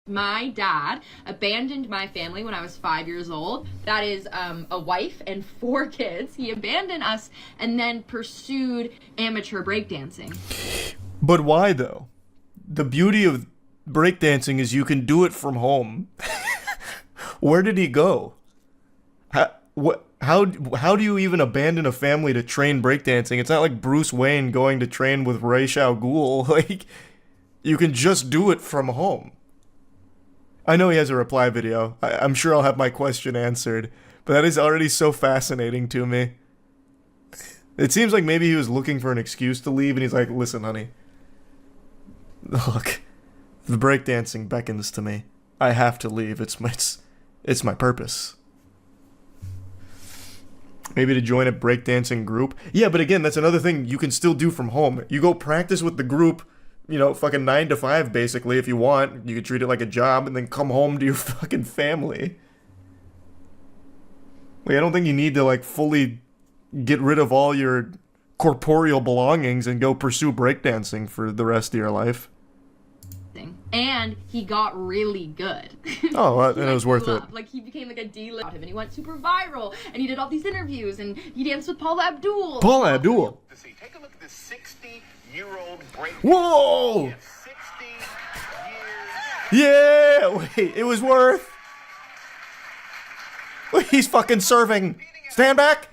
My dad abandoned my family when I was 5 years old. That is a wife and 4 kids. He abandoned us and then pursued amateur breakdancing. But why though? The beauty of breakdancing is you can do it from home. Where did he go? How do you even abandon a family to train breakdancing? It's not like Bruce Wayne going to train with Ra's al Ghul. Like, you can just do it from home. I know he has a reply video. I'm sure I'll have my question answered, but that is already so fascinating to me. It seems like maybe he was looking for an excuse to leave, and he's like, listen, honey. Look, the breakdancing beckons to me. I have to leave. It's my purpose. Maybe to join a breakdancing group. Yeah, but again, that's another thing you can still do from home. You go practice with the group, you know, fucking 9 to 5, basically, if you want. You could treat it like a job and then come home to your fucking family. Like, I don't think you need to, like, fully get rid of all your corporeal belongings and go pursue breakdancing for the rest of your life. And he got really good. Oh, and it was worth it. Like, he became like a D-list, and he went super viral, and he did all these interviews, and he danced with Paula Abdul. Paula Abdul. Take a look at this 60-year-old break. Whoa! 60 years. Yeah! Wait, it was worth. Wait, he's fucking serving. Stand back.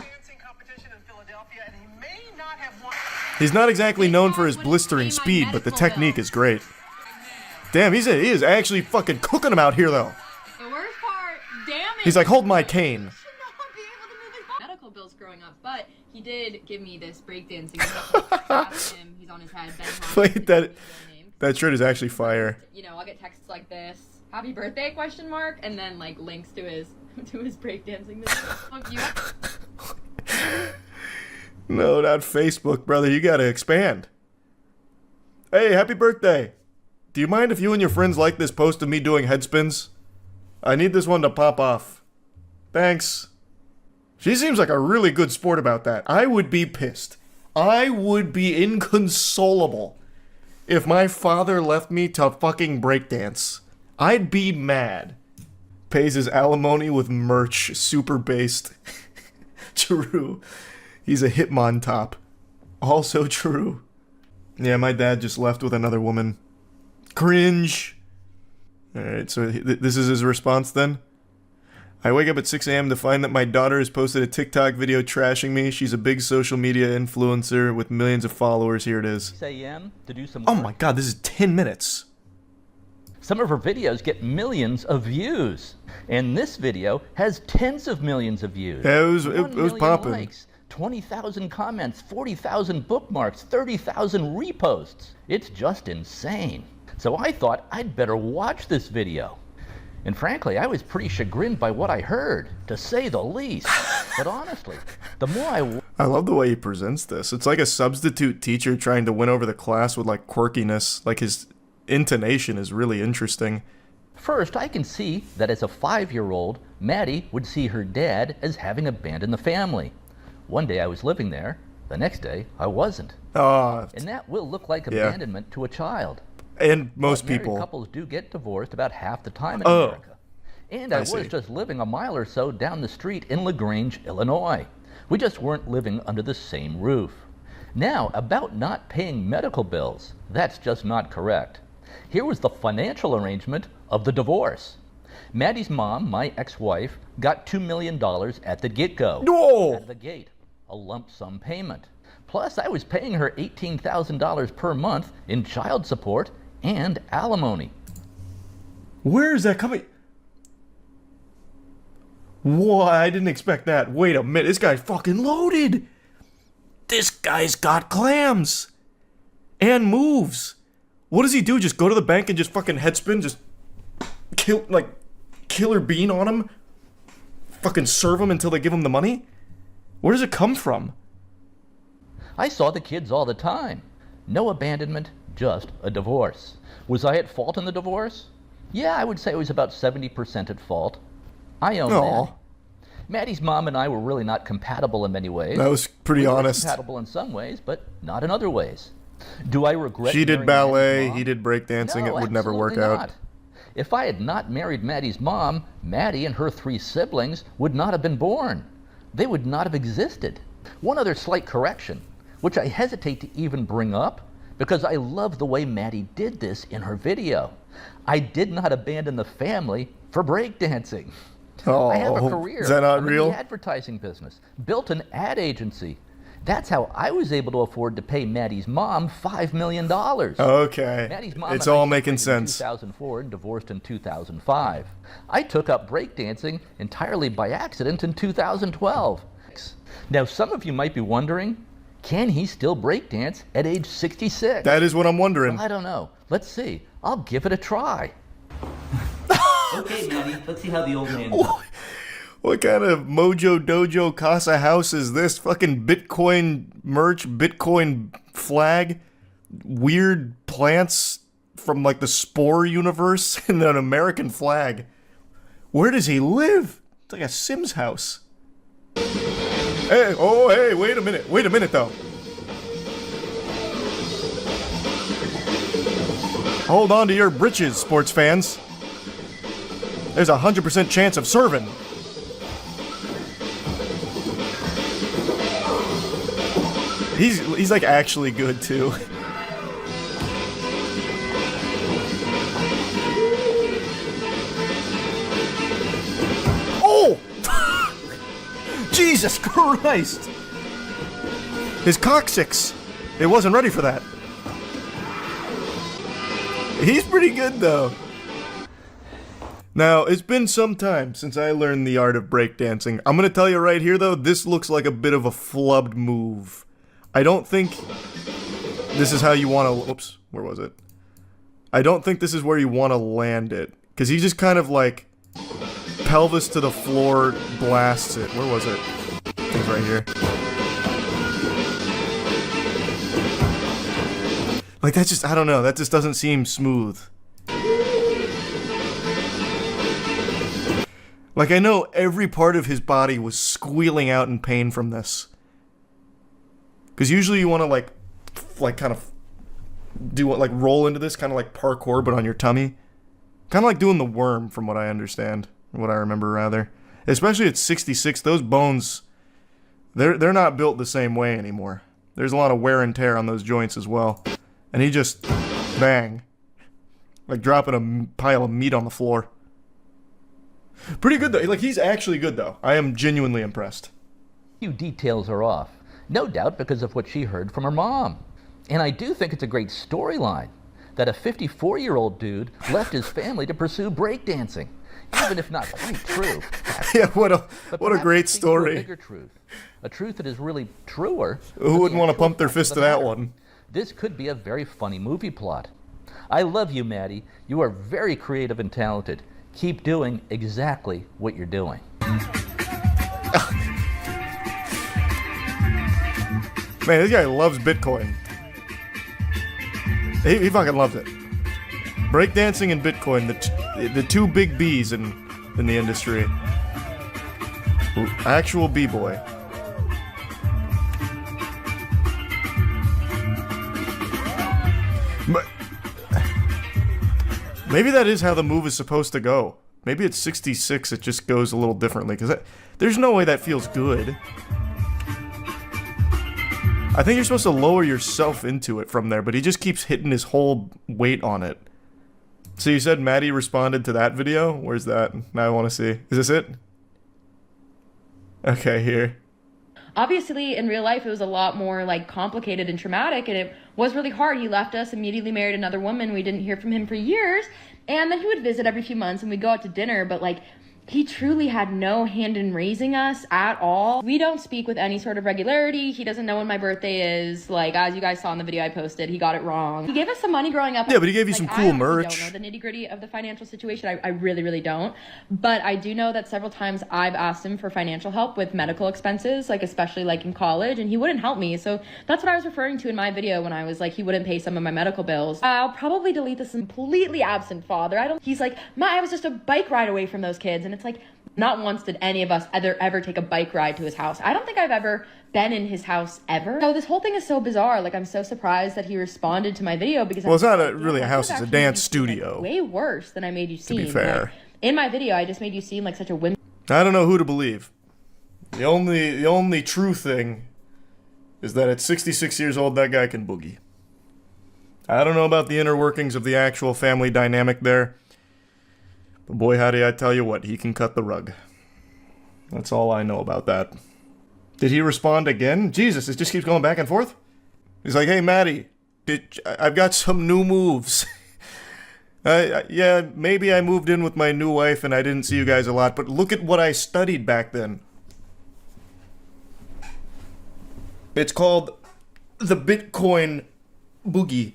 He's not exactly known for his blistering speed, but the technique is great. Damn, he is actually fucking cooking him out here, though. The worst part, damn it. He's like, hold my cane. Should not be able to move his medical bills growing up, but he did give me this breakdancing. He's on his head. Wait, that shirt is actually fire. You know, I'll get texts like this: "Happy birthday?" ? And then like links to his breakdancing. No, not Facebook, brother. You gotta expand. Hey, happy birthday. Do you mind if you and your friends like this post of me doing head spins? I need this one to pop off. Thanks. She seems like a really good sport about that. I would be pissed. I would be inconsolable if my father left me to fucking breakdance. I'd be mad. Pays his alimony with merch, super based. True. He's a Hitmon top. Also true. Yeah, my dad just left with another woman. Cringe. Alright, so this is his response then? I wake up at 6 a.m. to find that my daughter has posted a TikTok video trashing me. She's a big social media influencer with millions of followers. Here it is. 6 a.m. to do some Oh work. my god, this is 10 minutes. Some of her videos get millions of views. And this video has tens of millions of views. Yeah, it was 1 million popping. Likes, 20,000 comments, 40,000 bookmarks, 30,000 reposts. It's just insane. So I thought I'd better watch this video. And frankly, I was pretty chagrined by what I heard, to say the least. But honestly, the more I love the way he presents this. It's like a substitute teacher trying to win over the class with like quirkiness. Like his intonation is really interesting. First, I can see that as a 5-year-old, Maddie would see her dad as having abandoned the family. One day I was living there, the next day I wasn't. And that will look like abandonment to a child. And most married people. Couples do get divorced about half the time in America. And I was see. just living a mile or so down the street in LaGrange, Illinois. We just weren't living under the same roof. Now, about not paying medical bills, that's just not correct. Here was the financial arrangement of the divorce. Maddie's mom, my ex-wife, got $2 million at the get-go. No! Out of the gate, a lump sum payment. Plus, I was paying her $18,000 per month in child support and alimony. Where is that coming? Whoa, I didn't expect that. Wait a minute, this guy's fucking loaded. This guy's got clams. And moves. What does he do? Just go to the bank and just fucking headspin? Just killer bean on him? Fucking serve him until they give him the money? Where does it come from? I saw the kids all the time. No abandonment, just a divorce. Was I at fault in the divorce? Yeah, I would say I was about 70% at fault. I own that. Maddie's mom and I were really not compatible in many ways. That was pretty honest. Compatible in some ways, but not in other ways. Do I regret? She did ballet, he did breakdancing. No, it would never work out. If I had not married Maddie's mom, Maddie and her 3 siblings would not have been born. They would not have existed. One other slight correction, which I hesitate to even bring up because I love the way Maddie did this in her video. I did not abandon the family for breakdancing. Oh, I have a career. is that not I'm in real? the advertising business, built an ad agency. That's how I was able to afford to pay Maddie's mom $5 million. Okay. Maddie's mom It's and I all making separated in sense. 2004 and divorced in 2005. I took up breakdancing entirely by accident in 2012. Now, some of you might be wondering, can he still breakdance at age 66? That is what I'm wondering. Well, I don't know. Let's see. I'll give it a try. Okay, Maddie, let's see how the old man does. What kind of Mojo Dojo Casa House is this? Fucking Bitcoin merch, Bitcoin flag, weird plants from like the Spore universe, and an American flag. Where does he live? It's like a Sims house. Hey, oh, hey, wait a minute though. Hold on to your britches, sports fans. There's a 100% chance of serving. He's like actually good too. Oh! Jesus Christ! His coccyx. It wasn't ready for that. He's pretty good though. Now, it's been some time since I learned the art of breakdancing. I'm gonna tell you right here though, this looks like a bit of a flubbed move. I don't think this is how you want to... Oops, where was it? I don't think this is where you want to land it. Because he just kind of like... pelvis to the floor blasts it. Where was it? It's right here. Like that's just... I don't know. That just doesn't seem smooth. Like I know every part of his body was squealing out in pain from this. Because usually you want to like kind of do what, like roll into this, kind of like parkour, but on your tummy. Kind of like doing the worm, from what I understand, what I remember rather. Especially at 66, those bones, they're not built the same way anymore. There's a lot of wear and tear on those joints as well. And he just, bang, like dropping a pile of meat on the floor. Pretty good though. Like he's actually good though. I am genuinely impressed. Few details are off. No doubt because of what she heard from her mom. And I do think it's a great storyline that a 54-year-old dude left his family to pursue breakdancing, even if not quite true. Yeah, what a great story. A bigger truth, a truth that is really truer. Who wouldn't want to pump their fist to that one? This could be a very funny movie plot. I love you, Maddie. You are very creative and talented. Keep doing exactly what you're doing. Man, this guy loves Bitcoin. He fucking loves it. Breakdancing and Bitcoin, the two big B's in the industry. Actual B-boy. But maybe that is how the move is supposed to go. Maybe at 66 it just goes a little differently, because there's no way that feels good. I think you're supposed to lower yourself into it from there, but he just keeps hitting his whole weight on it. So you said Maddie responded to that video? Where's that? Now I want to see. Is this it? Okay, here. Obviously, in real life, it was a lot more like complicated and traumatic, and it was really hard. He left us, immediately married another woman. We didn't hear from him for years, and then he would visit every few months, and we'd go out to dinner, but like, he truly had no hand in raising us at all. We don't speak with any sort of regularity. He doesn't know when my birthday is. Like, as you guys saw in the video I posted, he got it wrong. He gave us some money growing up. Yeah, but he gave you like, some cool I merch. don't know the nitty-gritty of the financial situation. I really, really don't. But I do know that several times I've asked him for financial help with medical expenses, like especially like in college, and he wouldn't help me. So that's what I was referring to in my video when I was like, he wouldn't pay some of my medical bills. I'll probably delete this completely absent father. He's like, I was just a bike ride away from those kids. And it's like, Not once did any of us ever take a bike ride to his house. I don't think I've ever been in his house ever. So this whole thing is so bizarre. Like, I'm so surprised that he responded to my video because Well, it's not really a house, it's a dance studio. Like, way worse than I made you seem. To be fair. Like, in my video, I just made you seem like such a wimp. I don't know who to believe. The only true thing is that at 66 years old, that guy can boogie. I don't know about the inner workings of the actual family dynamic there. But boy, howdy, I tell you what, he can cut the rug. That's all I know about that. Did he respond again? Jesus, it just keeps going back and forth. He's like, hey, Maddie, I've got some new moves. Yeah, maybe I moved in with my new wife and I didn't see you guys a lot, but look at what I studied back then. It's called the Bitcoin boogie.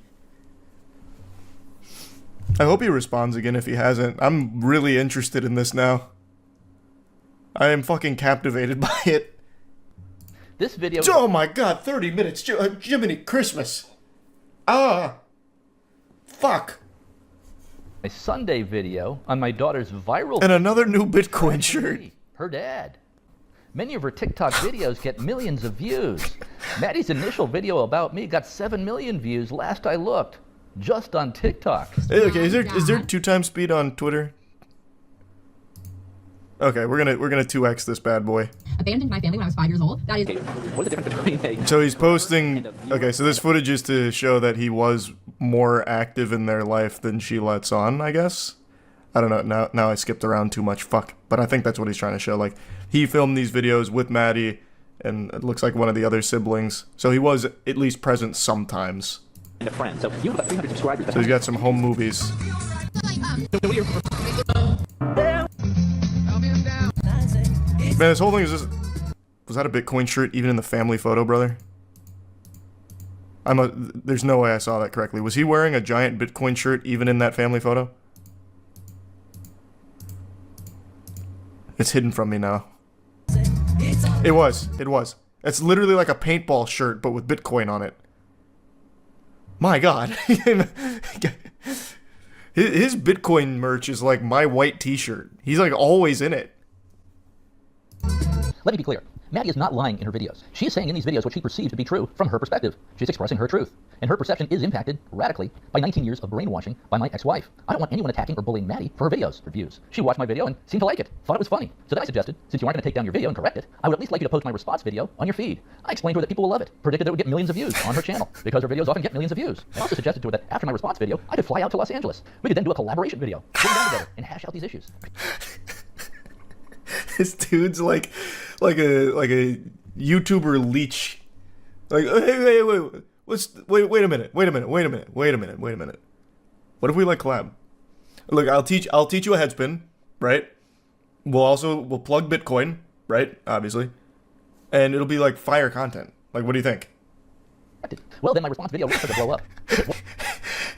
I hope he responds again if he hasn't. I'm really interested in this now. I am fucking captivated by it. This video... Oh my god, 30 minutes. Jiminy Christmas. Ah. Fuck. My Sunday video on my daughter's viral... And another new Bitcoin shirt. Her dad. Many of her TikTok videos get millions of views. Maddie's initial video about me got 7 million views last I looked. Just on TikTok. Hey, okay, is there 2x speed on Twitter? Okay, we're gonna 2x this bad boy. Abandoned my family when I was 5 years old. That is. What's the difference between a... So he's posting. Okay, so this footage is to show that he was more active in their life than she lets on, I guess. I don't know. Now I skipped around too much. Fuck. But I think that's what he's trying to show. Like, he filmed these videos with Maddie, and it looks like one of the other siblings. So he was at least present sometimes. And a friend. So you have about 300 subscribers. So he's got some home movies. Man, this whole thing is just... Was that a Bitcoin shirt even in the family photo, brother? There's no way I saw that correctly. Was he wearing a giant Bitcoin shirt even in that family photo? It's hidden from me now. It was. It's literally like a paintball shirt, but with Bitcoin on it. My god. His Bitcoin merch is like my white t-shirt. He's like always in it. Let me be clear. Maddie is not lying in her videos. She is saying in these videos what she perceives to be true from her perspective. She's expressing her truth. And her perception is impacted radically by 19 years of brainwashing by my ex-wife. I don't want anyone attacking or bullying Maddie for her videos or views. She watched my video and seemed to like it, thought it was funny. So then I suggested, since you aren't going to take down your video and correct it, I would at least like you to post my response video on your feed. I explained to her that people will love it, predicted that it would get millions of views on her channel, because her videos often get millions of views. I also suggested to her that after my response video, I could fly out to Los Angeles. We could then do a collaboration video, sit down together, and hash out these issues. This dude's like a YouTuber leech. Like, hey, wait a minute. What if we like collab? Look, I'll teach you a headspin, right? We'll plug Bitcoin, right? Obviously. And it'll be like fire content. Like, what do you think? Well, then my response video will start to blow up.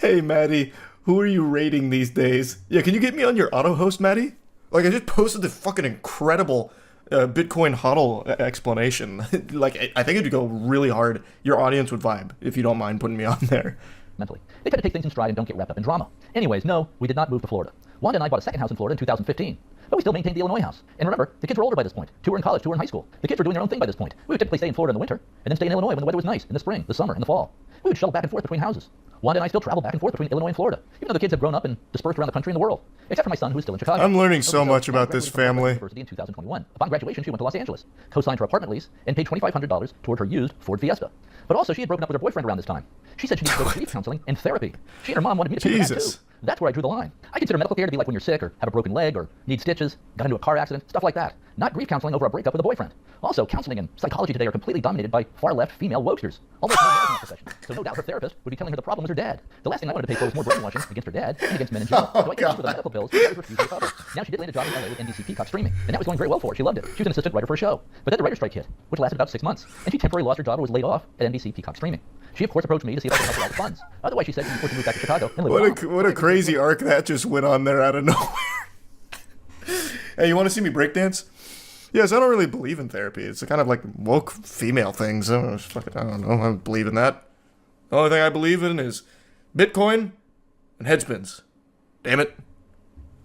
Hey, Maddie, who are you rating these days? Yeah, can you get me on your auto host, Maddie? Like, I just posted the fucking incredible Bitcoin HODL explanation. Like, I think it'd go really hard. Your audience would vibe, if you don't mind putting me on there. Mentally. They try to take things in stride and don't get wrapped up in drama. Anyways, no, we did not move to Florida. Wanda and I bought a second house in Florida in 2015. But we still maintained the Illinois house. And remember, the kids were older by this point. 2 were in college, 2 were in high school. The kids were doing their own thing by this point. We would typically stay in Florida in the winter, and then stay in Illinois when the weather was nice, in the spring, the summer, and the fall. We would shuttle back and forth between houses. Wanda and I still travel back and forth between Illinois and Florida, even though the kids have grown up and dispersed around the country and the world. Except for my son, who is still in Chicago. I'm learning so much about this family. University in 2021. Upon graduation, she went to Los Angeles, co-signed her apartment lease, and paid $2,500 toward her used Ford Fiesta. But also, she had broken up with her boyfriend around this time. She said she needed to go to grief counseling and therapy. She and her mom wanted me to pay for that too. That's where I drew the line. I consider medical care to be like when you're sick or have a broken leg or need stitches, got into a car accident, stuff like that. Not grief counseling over a breakup with a boyfriend. Also, counseling and psychology today are completely dominated by far-left female wokesters. Almost no males in that profession. So no doubt her therapist would be telling her the problem was her dad. The last thing I wanted to pay for was more brainwashing against her dad and against men in general. So I gave her the medical bills and refused to recover. Now she did land a job in LA with NBC Peacock streaming, and that was going very well for her. She loved it. She was an assistant writer for a show. But then the writer's strike hit, which lasted about 6 months, and she temporarily lost her job or was laid off at NBC Peacock streaming. She, of course, approached me to see if I could help her out with funds. Otherwise, she said she'd be forced to move back to Chicago and live What a crazy arc that just went on there out of nowhere. Hey, you want to see me breakdance? Yes, I don't really believe in therapy. It's kind of like woke female things. I don't know. I don't believe in that. The only thing I believe in is Bitcoin and headspins. Damn it.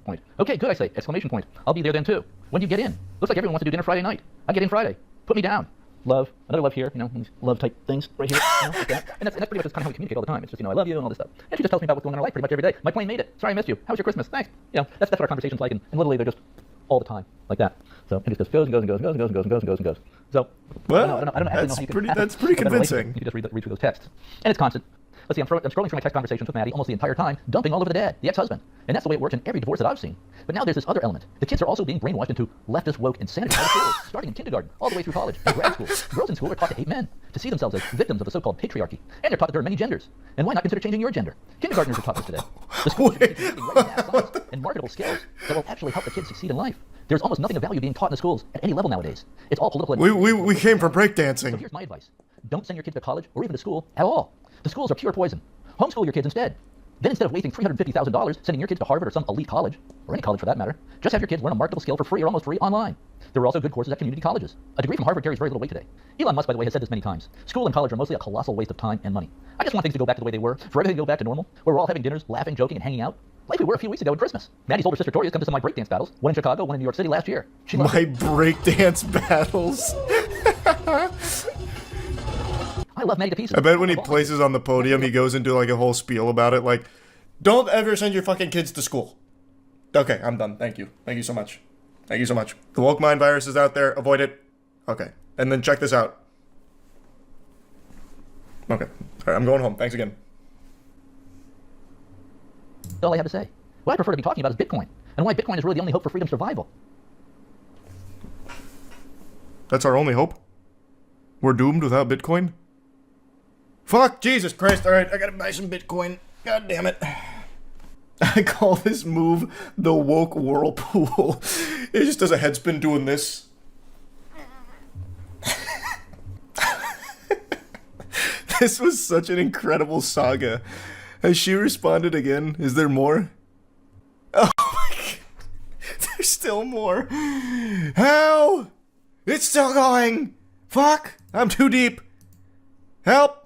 point. Okay, good, I say, exclamation point. I'll be there then too. When do you get in? Looks like everyone wants to do dinner Friday night. I get in Friday. Put me down. Love, another love here, these love type things right here, like that. And that's pretty much just kind of how we communicate all the time. It's just, I love you and all this stuff. And she just tells me about what's going on in her life pretty much every day. My plane made it. Sorry I missed you. How was your Christmas? Thanks. That's what our conversation's like, and literally they're just all the time, like that. So it just goes and goes and goes and goes and goes and goes and goes and goes and goes. So, Well, I don't actually know how you can that's pretty convincing. You can just read through those texts. And it's constant. Let's see, I'm scrolling through my text conversations with Maddie almost the entire time, dumping all over the dad, the ex-husband. And that's the way it works in every divorce that I've seen. But now there's this other element. The kids are also being brainwashed into leftist woke insanity out of school, starting in kindergarten, all the way through college and grad school. Girls in school are taught to hate men, to see themselves as victims of the so-called patriarchy. And they're taught that there are many genders. And why not consider changing your gender? Kindergartners are taught this today. The schools are teaching math, science, and marketable skills that will actually help the kids succeed in life. There's almost nothing of value being taught in the schools at any level nowadays. It's all political. We came from So breakdancing. here's my advice. Don't send your kids to college or even to school at all. The schools are pure poison. Homeschool your kids instead. Then instead of wasting $350,000 sending your kids to Harvard or some elite college, or any college for that matter, just have your kids learn a marketable skill for free or almost free online. There are also good courses at community colleges. A degree from Harvard carries very little weight today. Elon Musk, by the way, has said this many times. School and college are mostly a colossal waste of time and money. I just want things to go back to the way they were, for everything to go back to normal, where we're all having dinners, laughing, joking, and hanging out, like we were a few weeks ago at Christmas. Maddie's older sister Toria's come to some of my breakdance battles, one in Chicago, one in New York City last year. My breakdance battles. I love Maddie to pieces. I bet when he places on the podium, he goes into like a whole spiel about it, like, don't ever send your fucking kids to school. Okay, I'm done. Thank you. Thank you so much. Thank you so much. The woke mind virus is out there. Avoid it. Okay. And then check this out. Okay. All right, I'm going home. Thanks again. That's all I have to say. What I prefer to be talking about is Bitcoin, and why Bitcoin is really the only hope for freedom survival. That's our only hope? We're doomed without Bitcoin? Fuck, Jesus Christ. All right, I gotta buy some Bitcoin. God damn it. I call this move the woke whirlpool. It just does a headspin doing this. This was such an incredible saga. Has she responded again? Is there more? Oh my god. There's still more. How? It's still going. Fuck. I'm too deep. Help.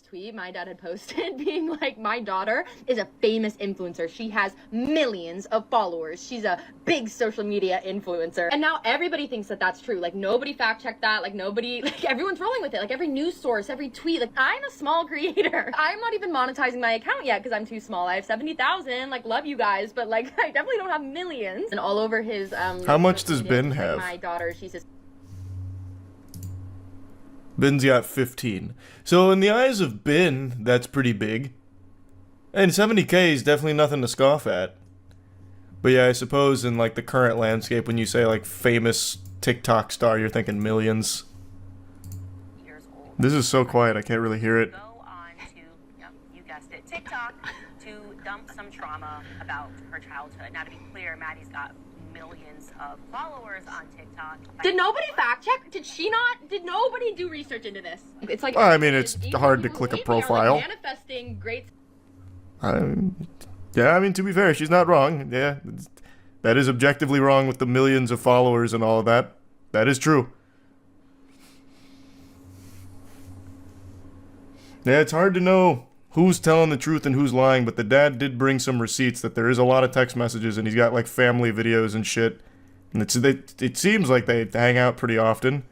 Tweet my dad had posted being like, my daughter is a famous influencer. She has millions of followers. She's a big social media influencer. And now everybody thinks that that's true. Like, nobody fact checked that. Like, nobody, like, everyone's rolling with it. Like, every news source, every tweet. Like, I'm a small creator. I'm not even monetizing my account yet because I'm too small. I have 70,000. Like, love you guys, but like, I definitely don't have millions. And all over his How much does Ben have? My daughter, she's just Ben's got 15. So in the eyes of Ben, that's pretty big. And 70K is definitely nothing to scoff at. But yeah, I suppose in like the current landscape, when you say like famous TikTok star, you're thinking millions. This is so quiet, I can't really hear it. Go on to, yep, you guessed it, TikTok to dump some trauma about her childhood. Now to be clear, Maddie's got millions of followers on TikTok. Did nobody fact check? Did she not? Did nobody do research into this? It's like, I mean, it's hard to click a profile. Like manifesting great. Yeah, I mean, to be fair, she's not wrong. Yeah, that is objectively wrong with the millions of followers and all of that. That is true. Yeah, it's hard to know who's telling the truth and who's lying, but the dad did bring some receipts that there is a lot of text messages, and he's got like family videos and shit. And it seems like they hang out pretty often.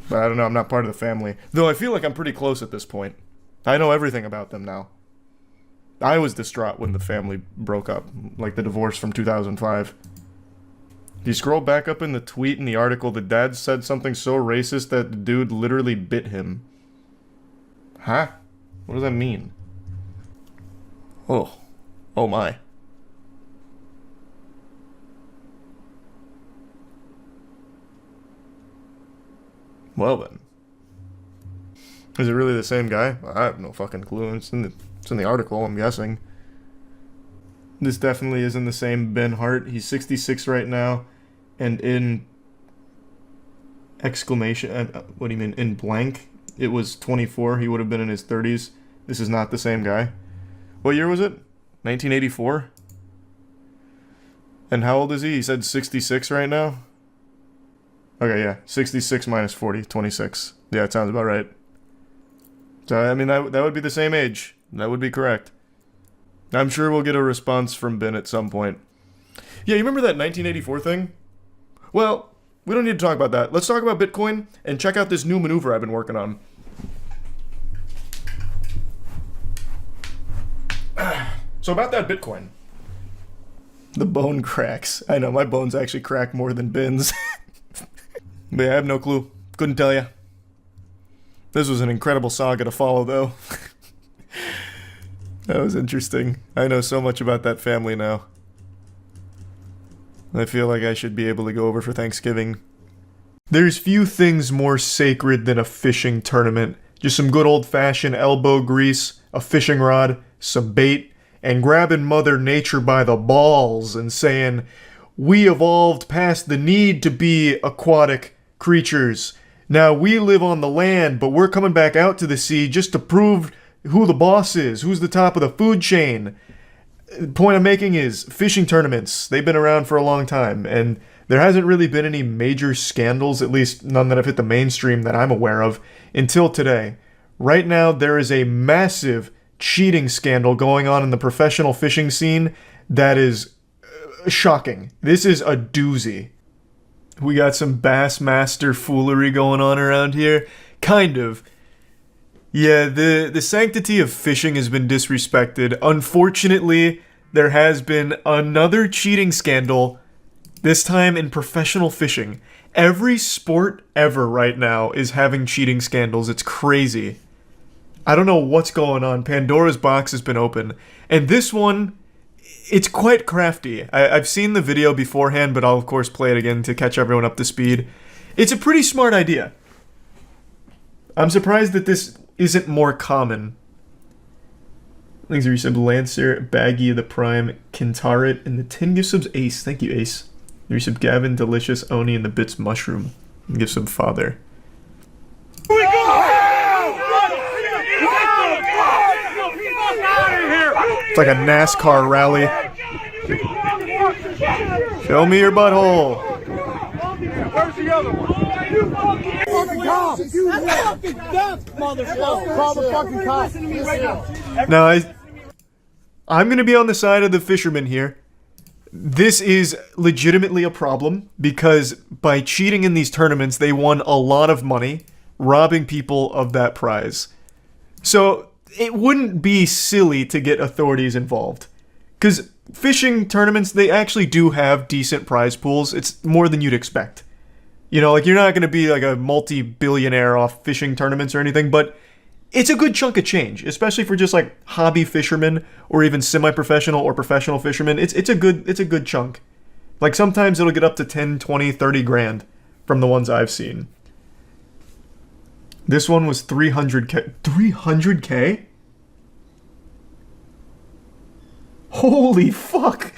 But I don't know, I'm not part of the family. Though I feel like I'm pretty close at this point. I know everything about them now. I was distraught when the family broke up, like the divorce from 2005. If you scroll back up in the tweet in the article, the dad said something so racist that the dude literally bit him. Huh? What does that mean? Oh. Oh my. Well then. Is it really the same guy? I have no fucking clue. It's in the article, I'm guessing. This definitely isn't the same Ben Hart. He's 66 right now. And in exclamation, what do you mean? In blank, it was 24. He would have been in his 30s. This is not the same guy. What year was it? 1984? And how old is he? He said 66 right now? Okay, yeah. 66 minus 40, 26. Yeah, it sounds about right. So, I mean, that would be the same age. That would be correct. I'm sure we'll get a response from Ben at some point. Yeah, you remember that 1984 thing? Well, we don't need to talk about that. Let's talk about Bitcoin and check out this new maneuver I've been working on. So about that Bitcoin. The bone cracks. I know, my bones actually crack more than Ben's. But yeah, I have no clue. Couldn't tell you. This was an incredible saga to follow, though. That was interesting. I know so much about that family now. I feel like I should be able to go over for Thanksgiving. There's few things more sacred than a fishing tournament. Just some good old-fashioned elbow grease, a fishing rod, some bait, and grabbing Mother Nature by the balls and saying, "We evolved past the need to be aquatic creatures. Now we live on the land, but we're coming back out to the sea just to prove who the boss is, who's the top of the food chain." The point I'm making is fishing tournaments, they've been around for a long time, and there hasn't really been any major scandals, at least none that have hit the mainstream that I'm aware of, until today. Right now, there is a massive cheating scandal going on in the professional fishing scene that is shocking. This is a doozy. We got some Bassmaster foolery going on around here. Kind of. Yeah, the sanctity of fishing has been disrespected. Unfortunately, there has been another cheating scandal, this time in professional fishing. Every sport ever right now is having cheating scandals. It's crazy. I don't know what's going on. Pandora's box has been open. And this one, it's quite crafty. I've seen the video beforehand, but I'll of course play it again to catch everyone up to speed. It's a pretty smart idea. I'm surprised that this isn't more common. Things are resub Lancer, Baggy, the Prime, Kintarit, and the 10 gift subs Ace. Thank you, Ace. Resub Gavin, Delicious, Oni, and the Bits Mushroom. And give some Father. It's like a NASCAR rally. Show me your butthole. Where's the other one? Now, I'm going to be on the side of the fishermen here. This is legitimately a problem because by cheating in these tournaments, they won a lot of money, robbing people of that prize. So it wouldn't be silly to get authorities involved. Because fishing tournaments, they actually do have decent prize pools. It's more than you'd expect. You know, like, you're not going to be like a multi-billionaire off fishing tournaments or anything, but it's a good chunk of change, especially for just like hobby fishermen or even semi-professional or professional fishermen. It's a good chunk. Like, sometimes it'll get up to 10, 20, 30 grand from the ones I've seen. This one was 300K. 300K? Holy fuck!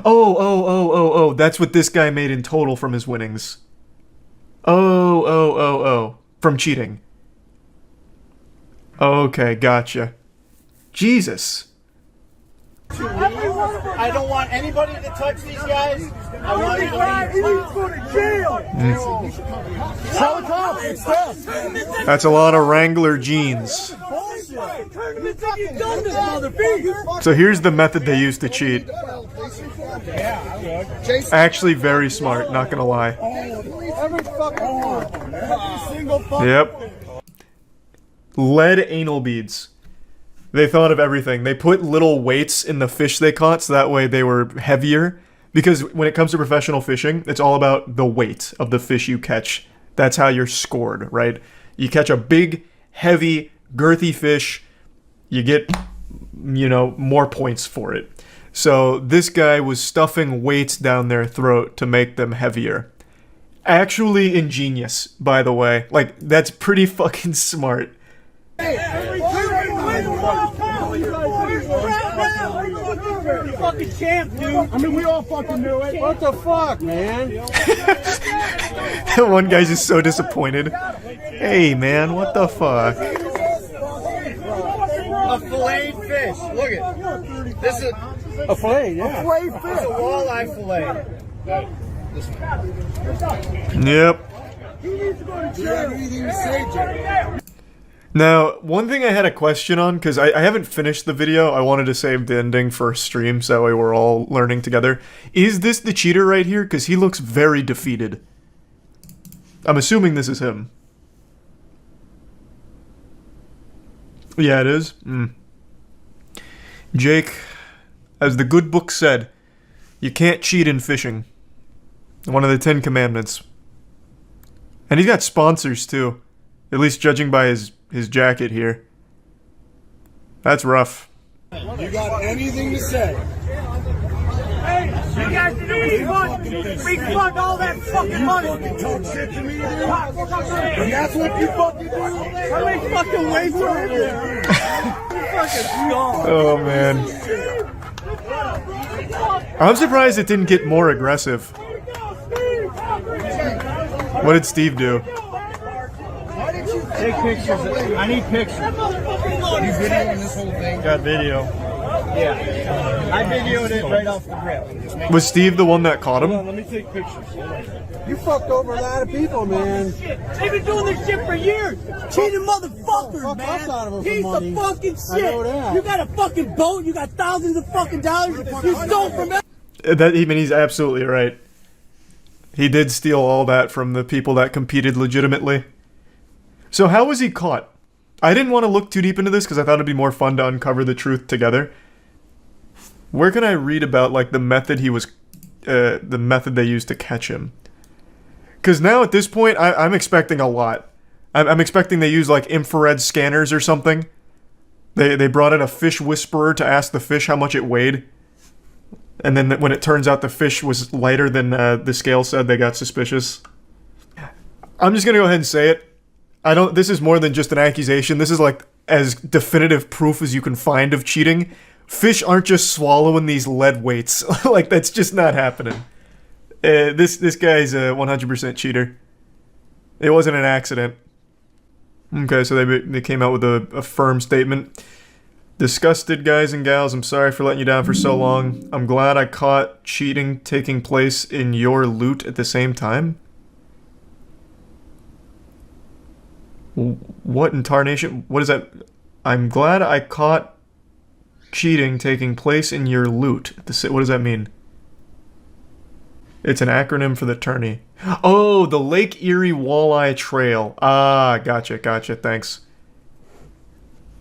Oh, that's what this guy made in total from his winnings. Oh, from cheating. Okay, gotcha. Jesus. I don't want anybody to touch these guys. I want everybody to go to jail. Tell the cops, it's them. That's a lot of Wrangler jeans. So here's the method they use to cheat. Actually very smart, not gonna lie. Yep. Lead anal beads. They thought of everything. They put little weights in the fish they caught so that way they were heavier. Because when it comes to professional fishing, it's all about the weight of the fish you catch. That's how you're scored, right? You catch a big, heavy, girthy fish, you get, you know, more points for it. So this guy was stuffing weights down their throat to make them heavier. Actually ingenious, by the way. Like, that's pretty fucking smart. Fucking champ, dude. I mean, we all fucking knew it. What the fuck, man? One guy's just so disappointed. Hey, man, what the fuck? A filleted fish. Look at this. Is a fillet, yeah. A fillet fish. It's a walleye fillet. Yep. He needs to go to jail. Now, one thing I had a question on, because I haven't finished the video, I wanted to save the ending for stream, so that way we're all learning together. Is this the cheater right here? Because he looks very defeated. I'm assuming this is him. Yeah, it is. Jake, as the good book said, you can't cheat in fishing. One of the 10 Commandments. And he's got sponsors, too. At least judging by his jacket here. That's rough. You got anything to say? Hey, you guys didn't we fuck all that fucking money. Talk shit to me, dude. And that's what you fucking do? How many fucking ways are in there? Oh, man. I'm surprised it didn't get more aggressive. What did Steve do? Take pictures. I need pictures. You videoing this whole thing? Got video. Yeah. I videoed it right off the rip. Was Steve the one that caught him? Let me take pictures. You fucked over a lot of people, man. They've been doing this shit for years. Cheating motherfuckers, man. Piece of fucking shit. I know that. You got a fucking boat. You got thousands of fucking dollars. You stole from that. He's absolutely right. He did steal all that from the people that competed legitimately. So how was he caught? I didn't want to look too deep into this because I thought it'd be more fun to uncover the truth together. Where can I read about like the method the method they used to catch him? Because now at this point, I'm expecting a lot. I'm expecting they use like infrared scanners or something. They brought in a fish whisperer to ask the fish how much it weighed. And then when it turns out the fish was lighter than the scale said, they got suspicious. I'm just gonna go ahead and say it. This is more than just an accusation. This is like as definitive proof as you can find of cheating. Fish aren't just swallowing these lead weights. Like, that's just not happening. This guy's a 100% cheater. It wasn't an accident. Okay, so they came out with a firm statement. Disgusted guys and gals, I'm sorry for letting you down for so long. I'm glad I caught cheating taking place in your loot at the same time. What in tarnation? What is that? I'm glad I caught cheating taking place in your loot. What does that mean? It's an acronym for the tourney. Oh, the Lake Erie Walleye Trail. Ah, gotcha, thanks.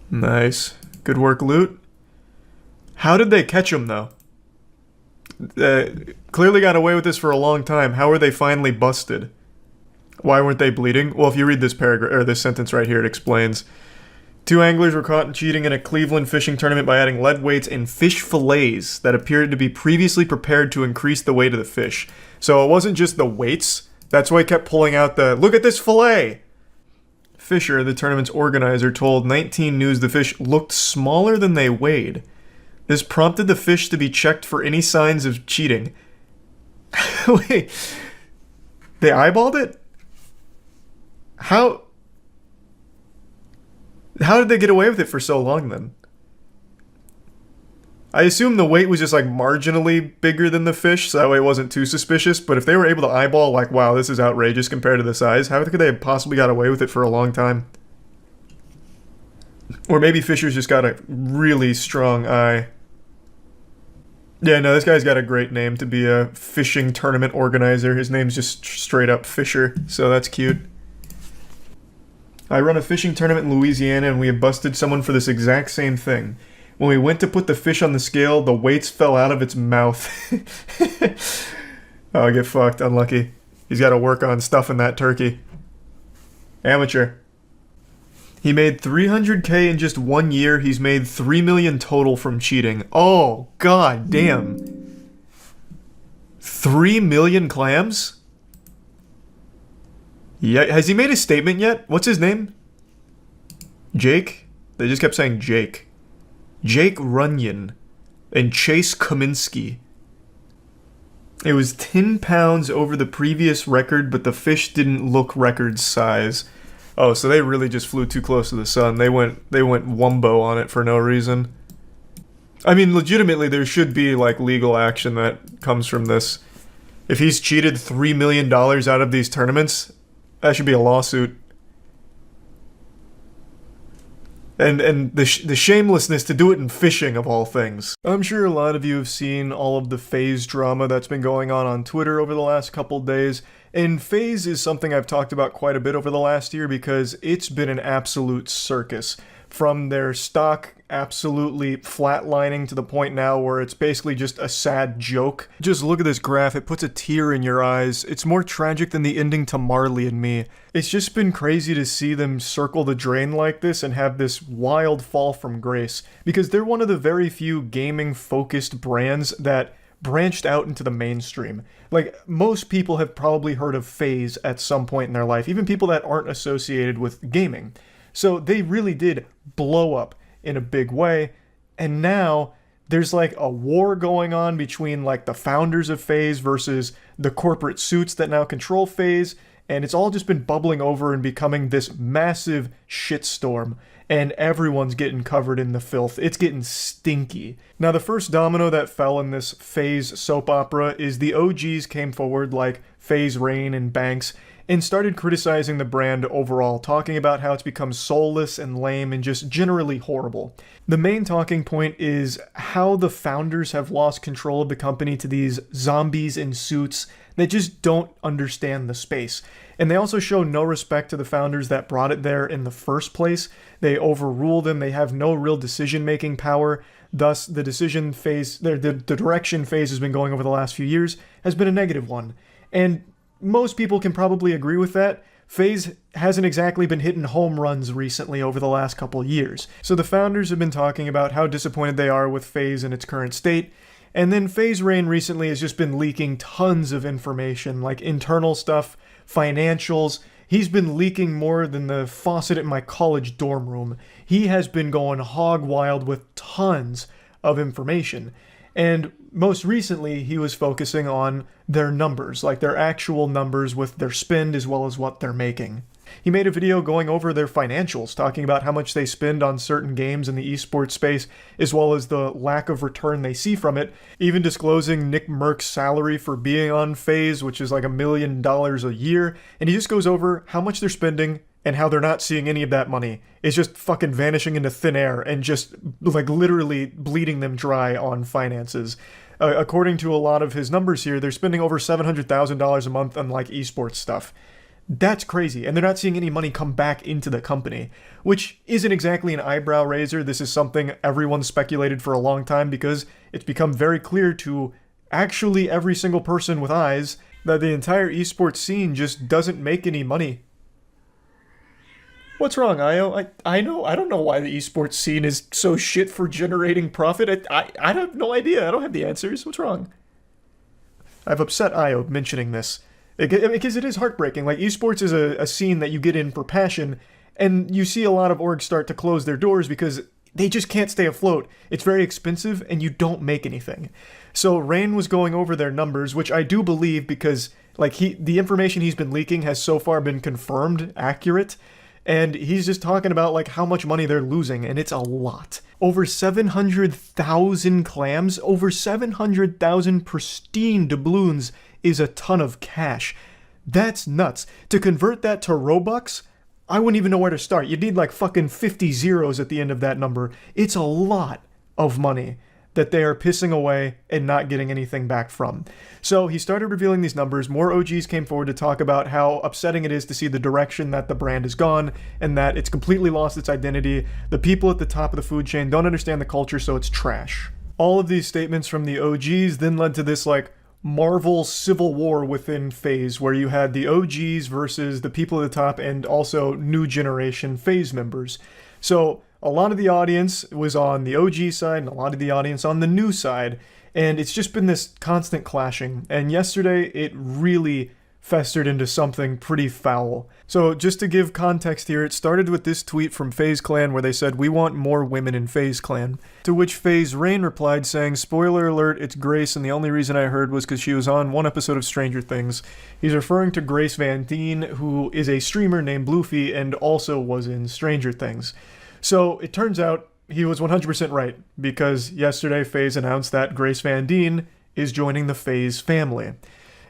Nice. Good work, loot. How did they catch him, though? Clearly got away with this for a long time. How were they finally busted? Why weren't they bleeding? Well, if you read this paragraph or this sentence right here, it explains. 2 anglers were caught cheating in a Cleveland fishing tournament by adding lead weights in fish fillets that appeared to be previously prepared to increase the weight of the fish. So it wasn't just the weights. That's why he kept pulling out the, look at this fillet! Fisher, the tournament's organizer, told 19 News the fish looked smaller than they weighed. This prompted the fish to be checked for any signs of cheating. Wait, they eyeballed it? How did they get away with it for so long then? I assume the weight was just like marginally bigger than the fish, so that way it wasn't too suspicious, but if they were able to eyeball like, wow, this is outrageous compared to the size, how could they have possibly got away with it for a long time? Or maybe Fisher's just got a really strong eye. Yeah, no, this guy's got a great name to be a fishing tournament organizer. His name's just straight up Fisher, so that's cute. I run a fishing tournament in Louisiana and we have busted someone for this exact same thing. When we went to put the fish on the scale, the weights fell out of its mouth. Oh, get fucked. Unlucky. He's got to work on stuffing that turkey. Amateur. He made $300K in just 1 year. He's made $3 million total from cheating. Oh, god damn. 3 million clams? Yeah, has he made a statement yet? What's his name? Jake? They just kept saying Jake. Jake Runyon and Chase Kaminsky. It was 10 pounds over the previous record, but the fish didn't look record size. Oh, so they really just flew too close to the sun. They went wumbo on it for no reason. I mean, legitimately, there should be like legal action that comes from this. If he's cheated $3 million out of these tournaments, that should be a lawsuit. And the shamelessness to do it in fishing, of all things. I'm sure a lot of you have seen all of the FaZe drama that's been going on Twitter over the last couple days. And FaZe is something I've talked about quite a bit over the last year because it's been an absolute circus. From their stock absolutely flatlining to the point now where it's basically just a sad joke. Just look at this graph, it puts a tear in your eyes. It's more tragic than the ending to Marley and Me. It's just been crazy to see them circle the drain like this and have this wild fall from grace. Because they're one of the very few gaming-focused brands that branched out into the mainstream. Like, most people have probably heard of FaZe at some point in their life, even people that aren't associated with gaming. So they really did blow up in a big way, and now there's like a war going on between like the founders of FaZe versus the corporate suits that now control FaZe, and it's all just been bubbling over and becoming this massive shitstorm, and everyone's getting covered in the filth. It's getting stinky. Now, the first domino that fell in this FaZe soap opera is the OGs came forward, like FaZe Rain and Banks, and started criticizing the brand overall, talking about how it's become soulless and lame and just generally horrible. The main talking point is how the founders have lost control of the company to these zombies in suits that just don't understand the space. And they also show no respect to the founders that brought it there in the first place. They overrule them, they have no real decision-making power. Thus, the direction FaZe has been going over the last few years has been a negative one. And most people can probably agree with that. FaZe hasn't exactly been hitting home runs recently over the last couple years. So the founders have been talking about how disappointed they are with FaZe in its current state. And then FaZe Rain recently has just been leaking tons of information, like internal stuff, financials. He's been leaking more than the faucet in my college dorm room. He has been going hog wild with tons of information. And most recently, he was focusing on their numbers, like their actual numbers with their spend as well as what they're making. He made a video going over their financials, talking about how much they spend on certain games in the esports space, as well as the lack of return they see from it, even disclosing Nick Merck's salary for being on FaZe, which is like $1 million a year, and he just goes over how much they're spending and how they're not seeing any of that money. It's just fucking vanishing into thin air and just like literally bleeding them dry on finances. According to a lot of his numbers here, they're spending over $700,000 a month on like esports stuff. That's crazy, and they're not seeing any money come back into the company, which isn't exactly an eyebrow raiser. This is something everyone's speculated for a long time because it's become very clear to actually every single person with eyes that the entire esports scene just doesn't make any money. What's wrong, Io? I don't know why the esports scene is so shit for generating profit. I have no idea. I don't have the answers. What's wrong? I've upset Io mentioning this. Because it is heartbreaking. Like, esports is a scene that you get in for passion, and you see a lot of orgs start to close their doors because they just can't stay afloat. It's very expensive, and you don't make anything. So Rain was going over their numbers, which I do believe because like the information he's been leaking has so far been confirmed accurate, and he's just talking about like how much money they're losing, and it's a lot. Over 700,000 clams, over 700,000 pristine doubloons is a ton of cash. That's nuts. To convert that to Robux, I wouldn't even know where to start. You'd need like fucking 50 zeros at the end of that number. It's a lot of money that they are pissing away and not getting anything back from. So he started revealing these numbers. More OGs came forward to talk about how upsetting it is to see the direction that the brand has gone and that it's completely lost its identity. The people at the top of the food chain don't understand the culture, so it's trash. All of these statements from the OGs then led to this like Marvel civil war within FaZe, where you had the OGs versus the people at the top and also new generation FaZe members. So a lot of the audience was on the OG side and a lot of the audience on the new side, and it's just been this constant clashing. And yesterday, it really festered into something pretty foul. So just to give context here, it started with this tweet from FaZe Clan where they said, "We want more women in FaZe Clan." To which FaZe Rain replied saying, "Spoiler alert, it's Grace, and the only reason I heard was because she was on one episode of Stranger Things." He's referring to Grace Van Dien, who is a streamer named Bluefy and also was in Stranger Things. So it turns out he was 100% right, because yesterday FaZe announced that Grace Van Dien is joining the FaZe family.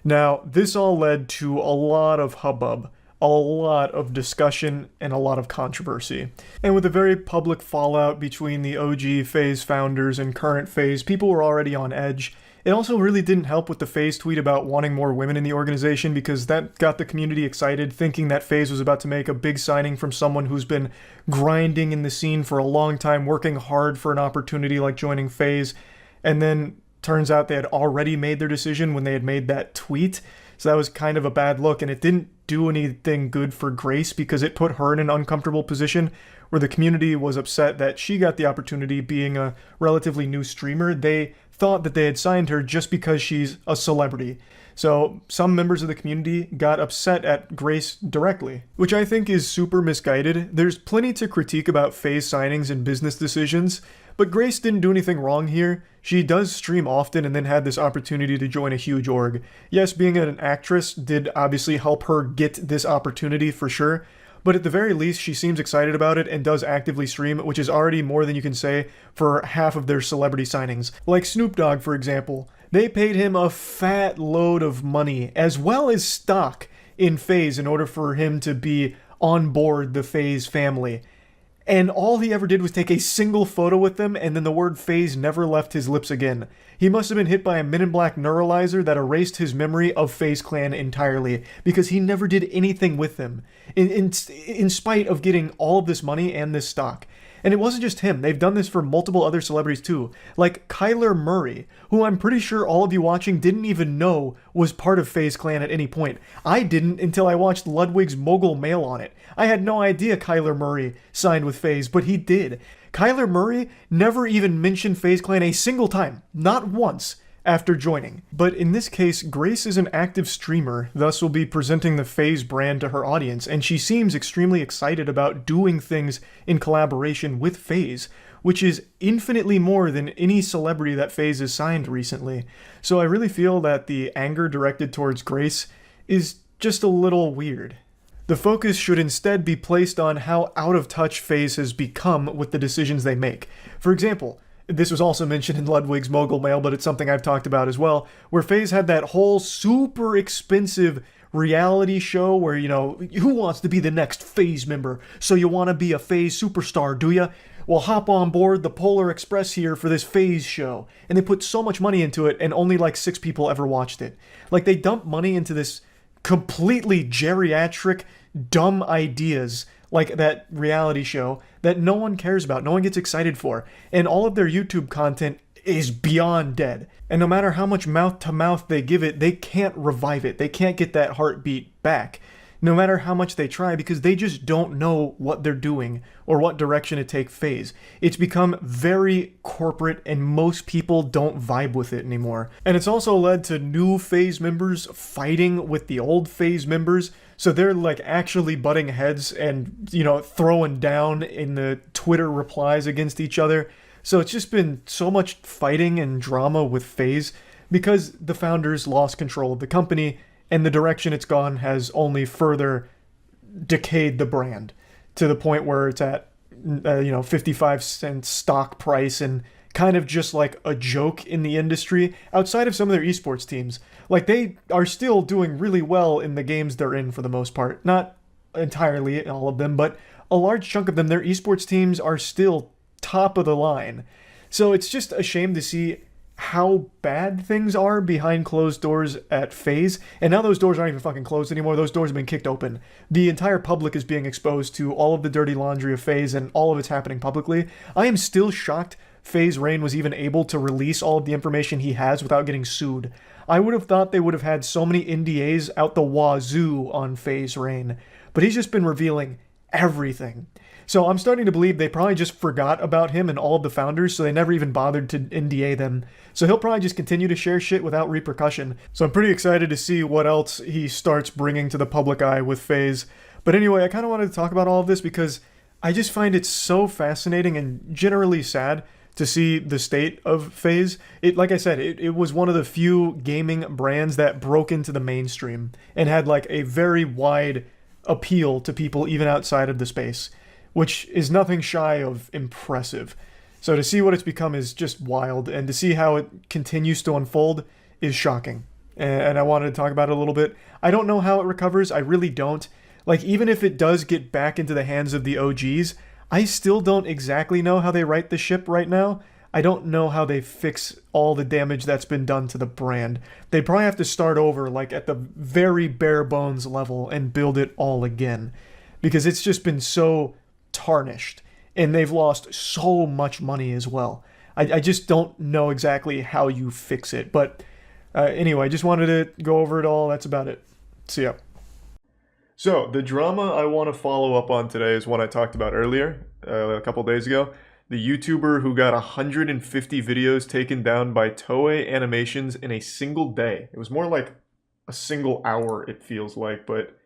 Now, this all led to a lot of hubbub a lot of discussion and a lot of controversy. And with a very public fallout between the OG FaZe founders and current FaZe, people were already on edge. It also really didn't help with the FaZe tweet about wanting more women in the organization, because that got the community excited, thinking that FaZe was about to make a big signing from someone who's been grinding in the scene for a long time, working hard for an opportunity like joining FaZe. And then turns out they had already made their decision when they had made that tweet. So that was kind of a bad look, and it didn't do anything good for Grace, because it put her in an uncomfortable position where the community was upset that she got the opportunity being a relatively new streamer. They thought that they had signed her just because she's a celebrity. So some members of the community got upset at Grace directly, which I think is super misguided. There's plenty to critique about FaZe signings and business decisions, but Grace didn't do anything wrong here. She does stream often and then had this opportunity to join a huge org. Yes, being an actress did obviously help her get this opportunity for sure, but at the very least she seems excited about it and does actively stream, which is already more than you can say for half of their celebrity signings. Like Snoop Dogg, for example. They paid him a fat load of money, as well as stock, in FaZe in order for him to be on board the FaZe family. And all he ever did was take a single photo with them, and then the word FaZe never left his lips again. He must have been hit by a Men in Black neuralizer that erased his memory of FaZe Clan entirely, because he never did anything with them, in spite of getting all of this money and this stock. And it wasn't just him. They've done this for multiple other celebrities too. Like Kyler Murray, who I'm pretty sure all of you watching didn't even know was part of FaZe Clan at any point. I didn't until I watched Ludwig's Mogul Mail on it. I had no idea Kyler Murray signed with FaZe, but he did. Kyler Murray never even mentioned FaZe Clan a single time. Not once. After joining. But in this case, Grace is an active streamer, thus will be presenting the FaZe brand to her audience, and she seems extremely excited about doing things in collaboration with FaZe, which is infinitely more than any celebrity that FaZe has signed recently. So I really feel that the anger directed towards Grace is just a little weird. The focus should instead be placed on how out of touch FaZe has become with the decisions they make. For example, this was also mentioned in Ludwig's Mogul Mail, but it's something I've talked about as well, where FaZe had that whole super expensive reality show where, you know, who wants to be the next FaZe member? So you want to be a FaZe superstar, do ya? Well, hop on board the Polar Express here for this FaZe show. And they put so much money into it, and only like 6 people ever watched it. Like, they dumped money into this completely geriatric, dumb ideas like that reality show that no one cares about, no one gets excited for, and all of their YouTube content is beyond dead. And no matter how much mouth-to-mouth they give it, they can't revive it. They can't get that heartbeat back, no matter how much they try, because they just don't know what they're doing or what direction to take FaZe. It's become very corporate, and most people don't vibe with it anymore. And it's also led to new FaZe members fighting with the old FaZe members, so they're like actually butting heads and, you know, throwing down in the Twitter replies against each other. So it's just been so much fighting and drama with FaZe because the founders lost control of the company, and the direction it's gone has only further decayed the brand to the point where it's at, 55-cent stock price and kind of just like a joke in the industry outside of some of their esports teams. Like, they are still doing really well in the games they're in for the most part. Not entirely all of them, but a large chunk of them, their esports teams are still top of the line. So it's just a shame to see how bad things are behind closed doors at FaZe. And now those doors aren't even fucking closed anymore. Those doors have been kicked open. The entire public is being exposed to all of the dirty laundry of FaZe, and all of it's happening publicly. I am still shocked FaZe Rain was even able to release all of the information he has without getting sued. I would have thought they would have had so many NDAs out the wazoo on FaZe Rain, but he's just been revealing everything. So I'm starting to believe they probably just forgot about him and all of the founders, so they never even bothered to NDA them. So he'll probably just continue to share shit without repercussion. So I'm pretty excited to see what else he starts bringing to the public eye with FaZe. But anyway, I kind of wanted to talk about all of this because I just find it so fascinating and generally sad to see the state of FaZe. Like I said, it was one of the few gaming brands that broke into the mainstream and had like a very wide appeal to people even outside of the space, which is nothing shy of impressive. So to see what it's become is just wild, and to see how it continues to unfold is shocking. And I wanted to talk about it a little bit. I don't know how it recovers, I really don't. Like, even if it does get back into the hands of the OGs, I still don't exactly know how they right the ship right now. I don't know how they fix all the damage that's been done to the brand. They probably have to start over, like, at the very bare bones level and build it all again. Because it's just been so tarnished. And they've lost so much money as well. I just don't know exactly how you fix it. But anyway, I just wanted to go over it all. That's about it. See ya. So, the drama I want to follow up on today is one I talked about earlier, a couple days ago. The YouTuber who got 150 videos taken down by Toei Animations in a single day. It was more like a single hour, it feels like, but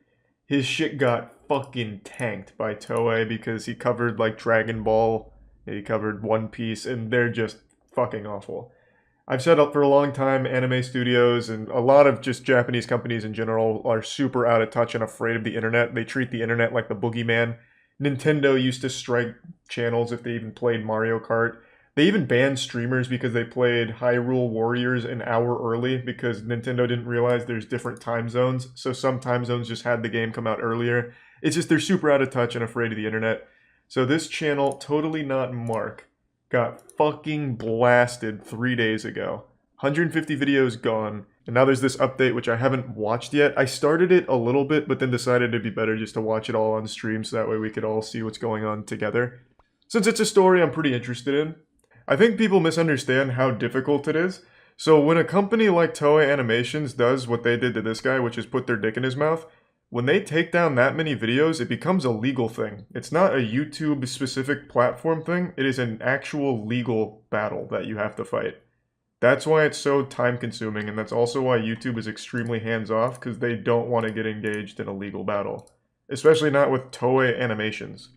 his shit got fucking tanked by Toei because he covered like Dragon Ball, he covered One Piece, and they're just fucking awful. I've said up for a long time, anime studios and a lot of just Japanese companies in general are super out of touch and afraid of the internet. They treat the internet like the boogeyman. Nintendo used to strike channels if they even played Mario Kart. They even banned streamers because they played Hyrule Warriors an hour early because Nintendo didn't realize there's different time zones. So some time zones just had the game come out earlier. It's just they're super out of touch and afraid of the internet. So this channel, Totally Not Mark, got fucking blasted 3 days ago. 150 videos gone. And now there's this update, which I haven't watched yet. I started it a little bit, but then decided it'd be better just to watch it all on stream so that way we could all see what's going on together. Since it's a story I'm pretty interested in. I think people misunderstand how difficult it is. So when a company like Toei Animations does what they did to this guy, which is put their dick in his mouth, when they take down that many videos, it becomes a legal thing. It's not a YouTube-specific platform thing. It is an actual legal battle that you have to fight. That's why it's so time-consuming, and that's also why YouTube is extremely hands-off, because they don't want to get engaged in a legal battle. Especially not with Toei Animations.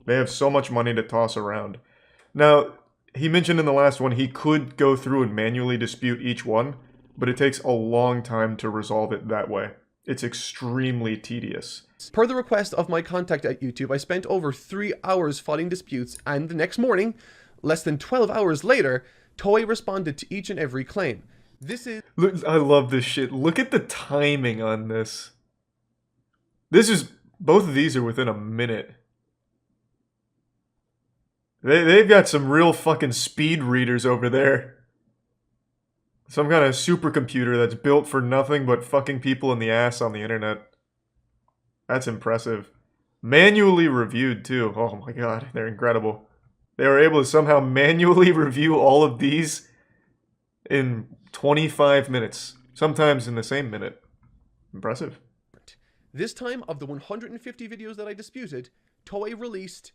They have so much money to toss around. Now, he mentioned in the last one he could go through and manually dispute each one, but it takes a long time to resolve it that way. It's extremely tedious. Per the request of my contact at YouTube, I spent over 3 hours fighting disputes, and the next morning, less than 12 hours later, Toei responded to each and every claim. This is... Look, I love this shit. Look at the timing on this. This is... Both of these are within a minute. They've got some real fucking speed readers over there. Some kind of supercomputer that's built for nothing but fucking people in the ass on the internet. That's impressive. Manually reviewed, too. Oh my god, they're incredible. They were able to somehow manually review all of these in 25 minutes. Sometimes in the same minute. Impressive. This time, of the 150 videos that I disputed, Toei released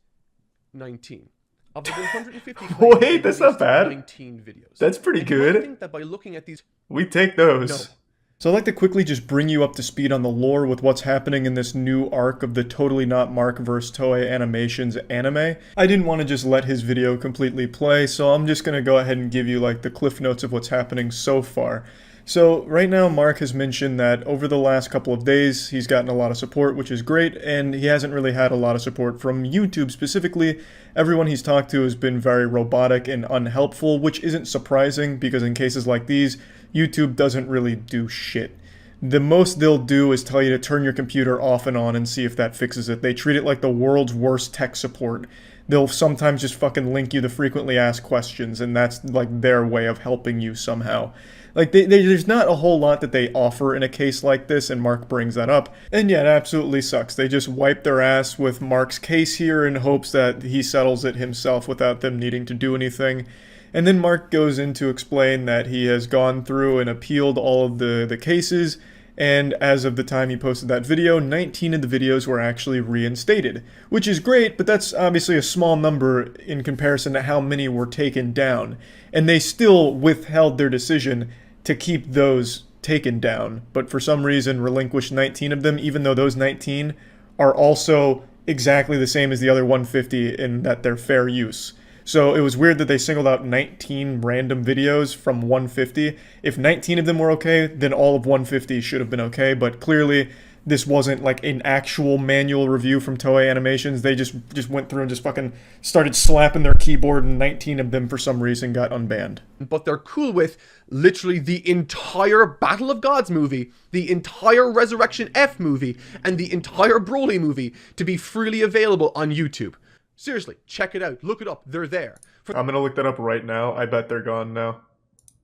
19. Of the 150 claims, wait, that's not bad. 19 videos. That's pretty good. I think that by looking at these... We take those. No. So I'd like to quickly just bring you up to speed on the lore with what's happening in this new arc of the Totally Not Mark vs. Toei Animations anime. I didn't want to just let his video completely play, so I'm just going to go ahead and give you like the cliff notes of what's happening so far. So right now Mark has mentioned that over the last couple of days he's gotten a lot of support, which is great, and he hasn't really had a lot of support from YouTube specifically. Everyone he's talked to has been very robotic and unhelpful, which isn't surprising because in cases like these, YouTube doesn't really do shit. The most they'll do is tell you to turn your computer off and on and see if that fixes it. They treat it like the world's worst tech support. They'll sometimes just fucking link you to frequently asked questions, and that's like their way of helping you somehow. Like, there's not a whole lot that they offer in a case like this, and Mark brings that up. And yeah, it absolutely sucks. They just wipe their ass with Mark's case here in hopes that he settles it himself without them needing to do anything. And then Mark goes in to explain that he has gone through and appealed all of the cases, and as of the time he posted that video, 19 of the videos were actually reinstated. Which is great, but that's obviously a small number in comparison to how many were taken down. And they still withheld their decision to keep those taken down, but for some reason relinquished 19 of them, even though those 19 are also exactly the same as the other 150 in that they're fair use. So it was weird that they singled out 19 random videos from 150. If 19 of them were okay, then all of 150 should have been okay, but clearly this wasn't like an actual manual review from Toei Animations. They just went through and just fucking started slapping their keyboard, and 19 of them for some reason got unbanned. But they're cool with literally the entire Battle of Gods movie, the entire Resurrection F movie, and the entire Broly movie to be freely available on YouTube. Seriously, check it out. Look it up. They're there. I'm gonna look that up right now. I bet they're gone now.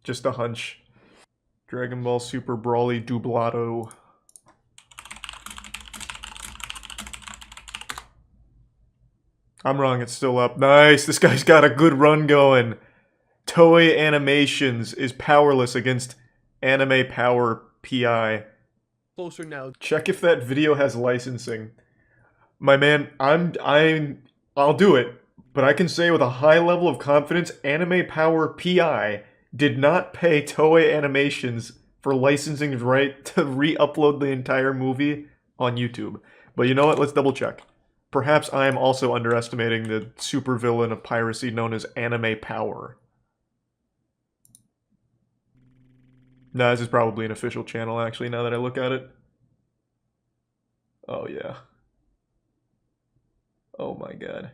Just a hunch. Dragon Ball Super Brawly Dublado. I'm wrong, it's still up. Nice, this guy's got a good run going. Toei Animations is powerless against Anime Power PI. Closer now. Check if that video has licensing. My man, I'll do it, but I can say with a high level of confidence, Anime Power PI did not pay Toei Animations for licensing right to re-upload the entire movie on YouTube. But you know what? Let's double check. Perhaps I am also underestimating the supervillain of piracy known as Anime Power. No, this is probably an official channel, actually, now that I look at it. Oh, yeah. Oh my god.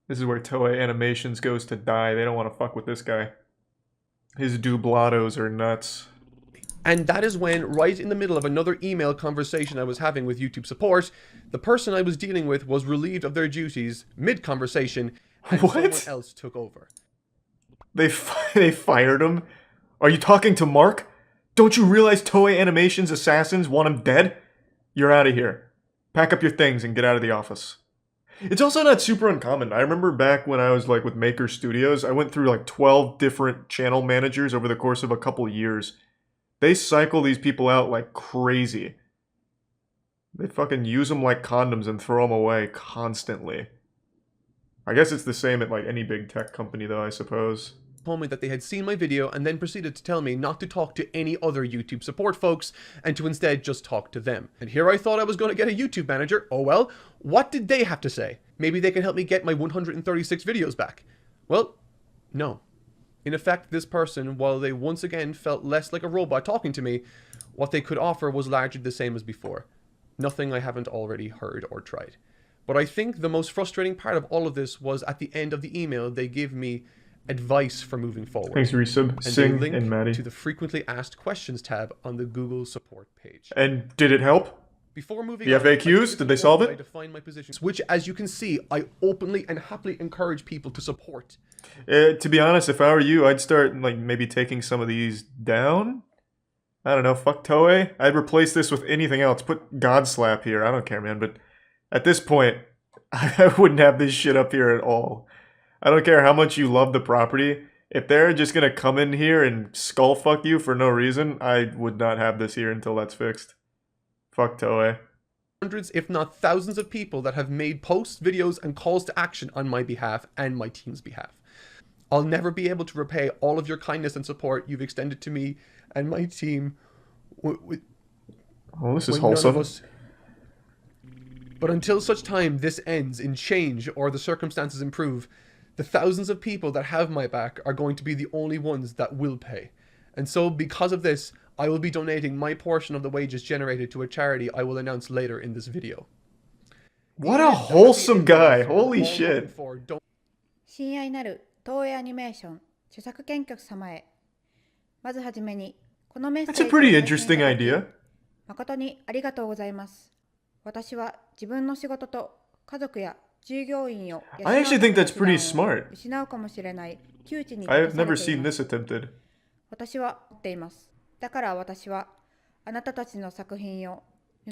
This is where Toei Animations goes to die. They don't want to fuck with this guy. His dublados are nuts. And that is when, right in the middle of another email conversation I was having with YouTube support, the person I was dealing with was relieved of their duties mid-conversation, and someone else took over. They fired him? Are you talking to Mark? Don't you realize Toei Animations assassins want him dead? You're out of here. Pack up your things and get out of the office. It's also not super uncommon. I remember back when I was like with Maker Studios, I went through like 12 different channel managers over the course of a couple years. They cycle these people out like crazy. They fucking use them like condoms and throw them away constantly. I guess it's the same at like any big tech company though, I suppose. Told me that they had seen my video and then proceeded to tell me not to talk to any other YouTube support folks and to instead just talk to them. And here I thought I was going to get a YouTube manager. Oh well, what did they have to say? Maybe they can help me get my 136 videos back. Well, no. In effect, this person, while they once again felt less like a robot talking to me, what they could offer was largely the same as before. Nothing I haven't already heard or tried. But I think the most frustrating part of all of this was at the end of the email, they give me advice for moving forward. Thanks, Resub, Sing, and Maddie. To the frequently asked questions tab on the Google support page. And did it help? Before moving the FAQs, did they solve it? I define my positions, which, as you can see, I openly and happily encourage people to support. To be honest, if I were you, I'd start like maybe taking some of these down. I don't know, fuck Toei. I'd replace this with anything else. Put Godslap here. I don't care, man. But at this point, I wouldn't have this shit up here at all. I don't care how much you love the property. If they're just gonna come in here and skull fuck you for no reason, I would not have this here until that's fixed. Fuck Toei. Hundreds, if not thousands of people that have made posts, videos, and calls to action on my behalf and my team's behalf. I'll never be able to repay all of your kindness and support you've extended to me and my team. Oh, this is wholesome. But until such time this ends in change or the circumstances improve, the thousands of people that have my back are going to be the only ones that will pay. And so because of this, I will be donating my portion of the wages generated to a charity I will announce later in this video. What a wholesome guy. Holy shit. 親愛なる東映アニメーション著作権局様へ。まずはじめにこのメッセージを That's a pretty interesting idea. 誠にありがとうございます。私は自分の仕事と家族や従業員を I actually think that's pretty smart. 失うかもしれない窮地に I have never seen this attempted. 私は思っています。だから私はあなたたちの作品を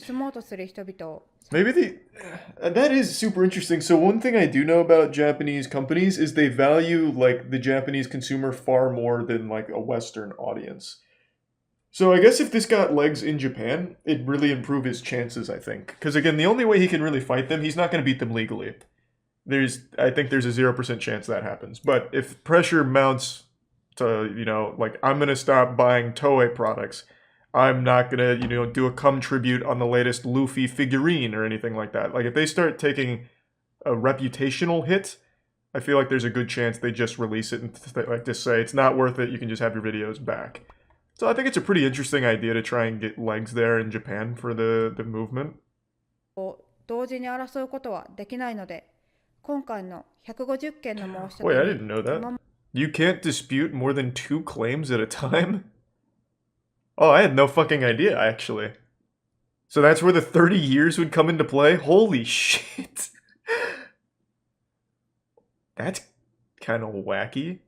盗もうとする人々を Maybe that is super interesting. So one thing I do know about Japanese companies is they value like the Japanese consumer far more than like a Western audience. So I guess if this got legs in Japan, it'd really improve his chances, I think. Because again, the only way he can really fight them, he's not going to beat them legally. I think there's a 0% chance that happens. But if pressure mounts to, you know, like I'm going to stop buying Toei products, I'm not going to, you know, do a cum tribute on the latest Luffy figurine or anything like that. Like if they start taking a reputational hit, I feel like there's a good chance they just release it and like just say it's not worth it, you can just have your videos back. So I think it's a pretty interesting idea to try and get legs there in Japan for the movement. 同時に争うことはできないので、今回の150件の申し立て Wait, に I didn't know that. You can't dispute more than 2 claims at a time? Oh, I had no fucking idea, actually. So that's where the 30 years would come into play? Holy shit. That's kind of wacky.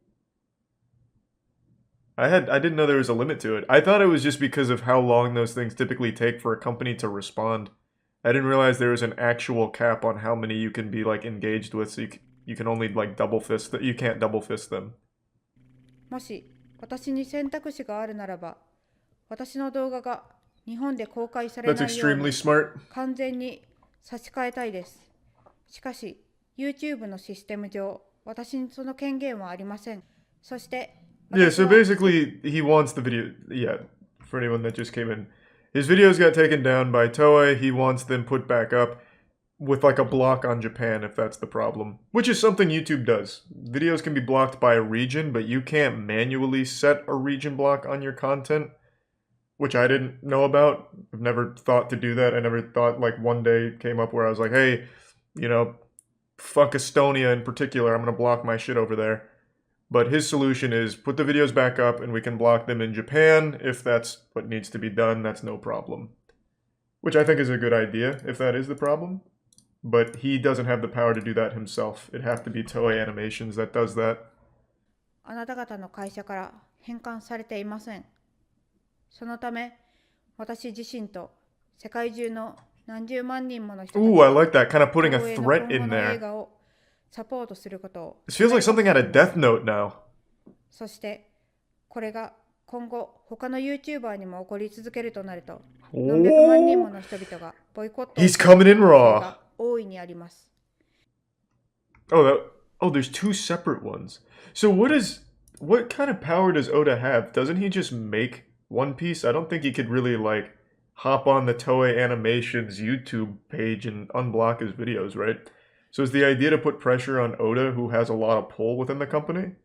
I didn't know there was a limit to it. I thought it was just because of how long those things typically take for a company to respond. I didn't realize there was an actual cap on how many you can be like engaged with, so you can only like double fist that you can't double fist them. もし私に選択肢があるならば、私の動画が日本で公開されないように完全に差し替えたいです。しかし、YouTube のシステム上、私にその権限はありません。そして、Yeah, so basically, he wants the video. Yeah, for anyone that just came in. His videos got taken down by Toei. He wants them put back up with like a block on Japan if that's the problem. Which is something YouTube does. Videos can be blocked by a region, but you can't manually set a region block on your content. Which I didn't know about. I've never thought to do that. I never thought like one day came up where I was like, hey, you know, fuck Estonia in particular. I'm going to block my shit over there. But his solution is put the videos back up and we can block them in Japan. If that's what needs to be done, that's no problem. Which I think is a good idea, if that is the problem. But he doesn't have the power to do that himself. It'd have to be Toei Animations that does that. あなた方の会社から返還されていません。そのため、私自身と世界中の何十万人もの人たち Ooh, I like that, kind of putting a threat in の there. 映画をサポートすることを This feels like something out of Death Note now. そしてこれが今後他の YouTuber にも起こり続けるとなると何百万人もの人々がボイコットをする可能性が大いにあります。Oh, there's 2 separate ones. So what kind of power does Oda have? Doesn't he just make One Piece? I don't think he could really like hop on the Toei Animations YouTube page and unblock his videos, right? So is the idea to put pressure on Oda, who has a lot of pull within the company?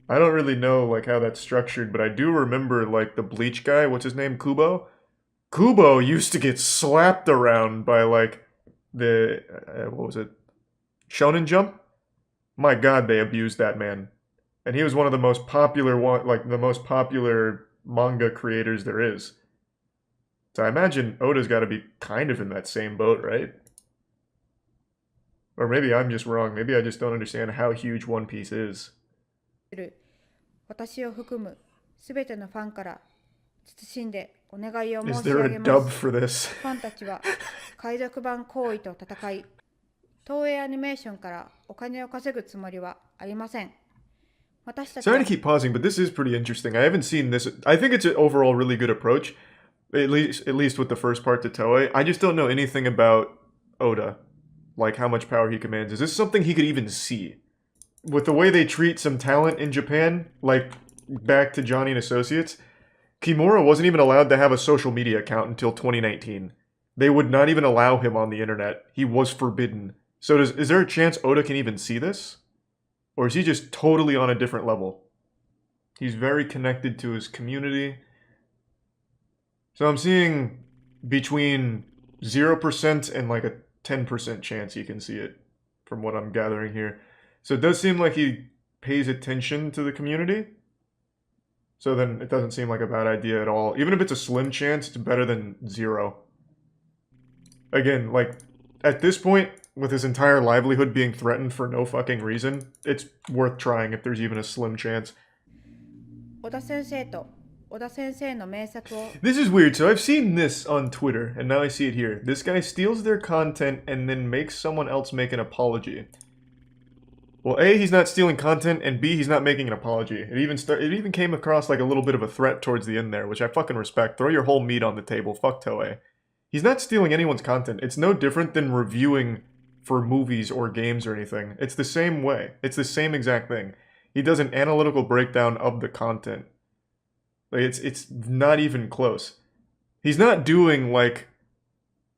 I don't really know like how that's structured, but I do remember like the Bleach guy, what's his name, Kubo? Kubo used to get slapped around by like the, what was it, Shonen Jump? My god, they abused that man. And he was one of the most popular manga creators there is. So I imagine Oda's got to be kind of in that same boat, right? Or maybe I'm just wrong. Maybe I just don't understand how huge One Piece is. 私を含むすべてのファンから謹んでお願いを申 Is し there 上 a げま dub す。 for this? ファンたちは海賊版行為と戦い、東映アニメーションからお金を稼ぐつもりはありません。私たちは Sorry to keep pausing, but this is pretty interesting. I haven't seen this. I think it's an overall really good approach, at least with the first part to Toei. I just don't know anything about Oda, like how much power he commands. Is this something he could even see? With the way they treat some talent in Japan, like back to Johnny and Associates, Kimura wasn't even allowed to have a social media account until 2019. They would not even allow him on the internet. He was forbidden. So is there a chance Oda can even see this? Or is he just totally on a different level? He's very connected to his community. So I'm seeing between 0% and like a 10% chance he can see it, from what I'm gathering here. So it does seem like he pays attention to the community. So then it doesn't seem like a bad idea at all. Even if it's a slim chance, it's better than 0. Again, like, at this point, with his entire livelihood being threatened for no fucking reason, it's worth trying if there's even a slim chance. This is weird. So I've seen this on Twitter, and now I see it here. This guy steals their content and then makes someone else make an apology. Well, A, he's not stealing content, and B, he's not making an apology. It even came across like a little bit of a threat towards the end there, which I fucking respect. Throw your whole meat on the table. Fuck Toei. He's not stealing anyone's content. It's no different than reviewing for movies or games or anything. It's the same way. It's the same exact thing. He does an analytical breakdown of the content. Like it's not even close. He's not doing like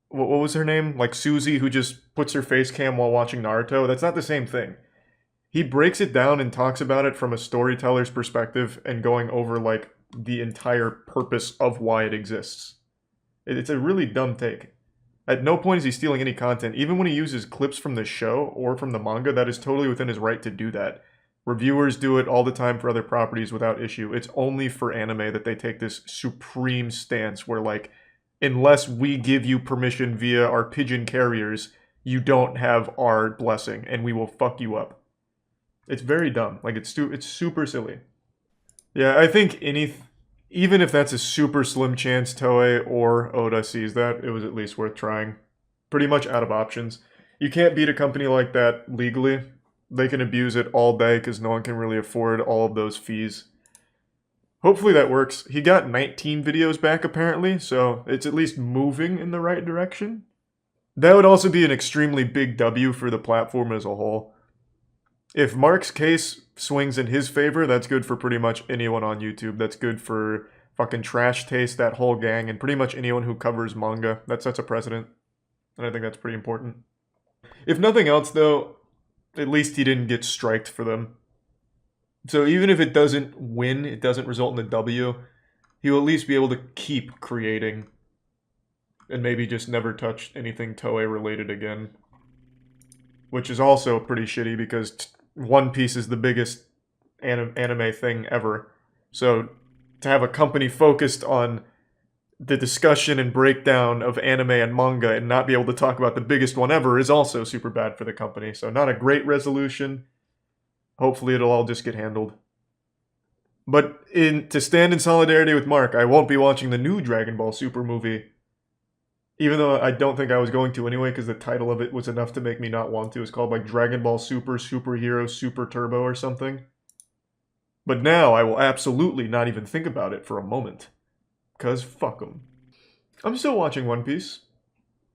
what was her name? Like Susie, who just puts her face cam while watching Naruto. That's not the same thing. he breaks it down and talks about it from a storyteller's perspective and going over like the entire purpose of why it exists. It's a really dumb take. At no point is he stealing any content. Even when he uses clips from the show or from the manga, that is totally within his right to do that. Reviewers do it all the time for other properties without issue. It's only for anime that they take this supreme stance where, like, unless we give you permission via our pigeon carriers, you don't have our blessing, and we will fuck you up. It's very dumb. Like, it's super silly. Yeah, I think even if that's a super slim chance Toei or Oda sees that, it was at least worth trying. Pretty much out of options. You can't beat a company like that legally. They can abuse it all day because no one can really afford all of those fees. Hopefully that works. He got 19 videos back apparently, so it's at least moving in the right direction. That would also be an extremely big W for the platform as a whole. If Mark's case swings in his favor, that's good for pretty much anyone on YouTube. That's good for fucking Trash Taste, that whole gang, and pretty much anyone who covers manga. That sets a precedent. And I think that's pretty important. If nothing else, though, at least he didn't get striked for them. So even if it doesn't win, it doesn't result in a W, he will at least be able to keep creating. And maybe just never touch anything Toei related again. Which is also pretty shitty because One Piece is the biggest anime thing ever. So to have a company focused on the discussion and breakdown of anime and manga and not be able to talk about the biggest one ever is also super bad for the company. So not a great resolution. Hopefully it'll all just get handled. But to stand in solidarity with Mark, I won't be watching the new Dragon Ball Super movie. Even though I don't think I was going to anyway, because the title of it was enough to make me not want to. It's called like Dragon Ball Super, Superhero, Super Turbo or something. But now I will absolutely not even think about it for a moment. Because fuck them. I'm still watching One Piece.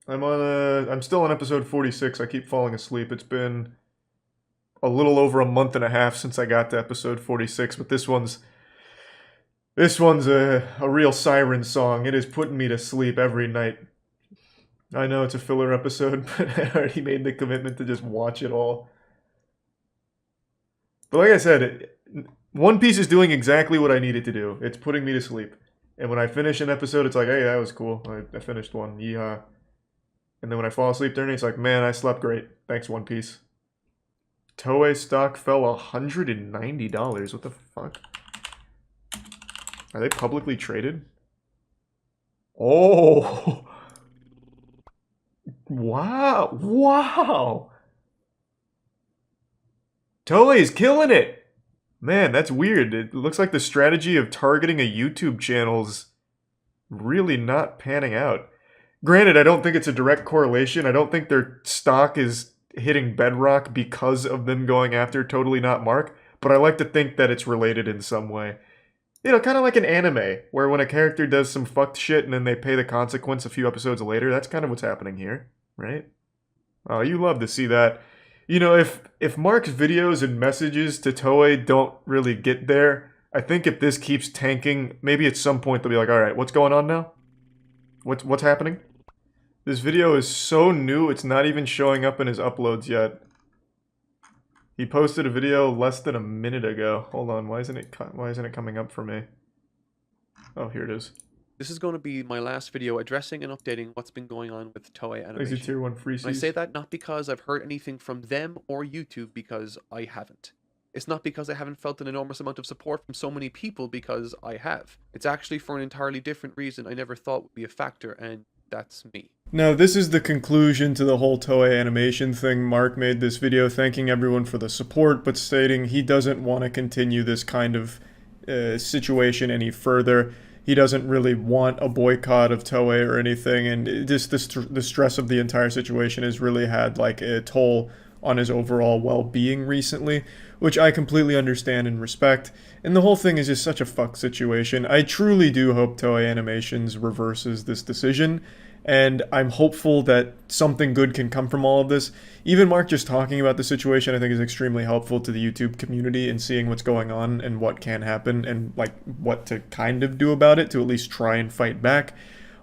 I'm still on episode 46. I keep falling asleep. It's been a little over a month and a half since I got to episode 46, but this one's a real siren song. It is putting me to sleep every night. I know it's a filler episode, but I already made the commitment to just watch it all. But like I said, One Piece is doing exactly what I need it to do. It's putting me to sleep. And when I finish an episode, it's like, hey, that was cool. I finished one. Yeehaw. And then when I fall asleep during it, it's like, man, I slept great. Thanks, One Piece. Toei stock fell $190. What the fuck? Are they publicly traded? Oh! Wow! Wow! Toei is killing it! Man, that's weird. It looks like the strategy of targeting a YouTube channel's really not panning out. Granted, I don't think it's a direct correlation. I don't think their stock is hitting bedrock because of them going after Totally Not Mark, but I like to think that it's related in some way. You know, kind of like an anime, where when a character does some fucked shit and then they pay the consequence a few episodes later, that's kind of what's happening here, right? Oh, you love to see that. You know, if Mark's videos and messages to Toei don't really get there, I think if this keeps tanking, maybe at some point they'll be like, alright, what's going on now? What's happening? This video is so new, it's not even showing up in his uploads yet. He posted a video less than a minute ago. Hold on, why isn't it coming up for me? Oh, here it is. This is going to be my last video addressing and updating what's been going on with Toei Animation. Tier 1 free I say that not because I've heard anything from them or YouTube, because I haven't. It's not because I haven't felt an enormous amount of support from so many people, because I have. It's actually for an entirely different reason I never thought would be a factor, and that's me. Now, this is the conclusion to the whole Toei Animation thing. Mark made this video thanking everyone for the support, but stating he doesn't want to continue this kind of situation any further. He doesn't really want a boycott of Toei or anything, and just the stress of the entire situation has really had like a toll on his overall well-being recently, which I completely understand and respect. And the whole thing is just such a fuck situation. I truly do hope Toei Animations reverses this decision, and I'm hopeful that something good can come from all of this. Even Mark just talking about the situation I think is extremely helpful to the YouTube community and seeing what's going on and what can happen and like what to kind of do about it to at least try and fight back.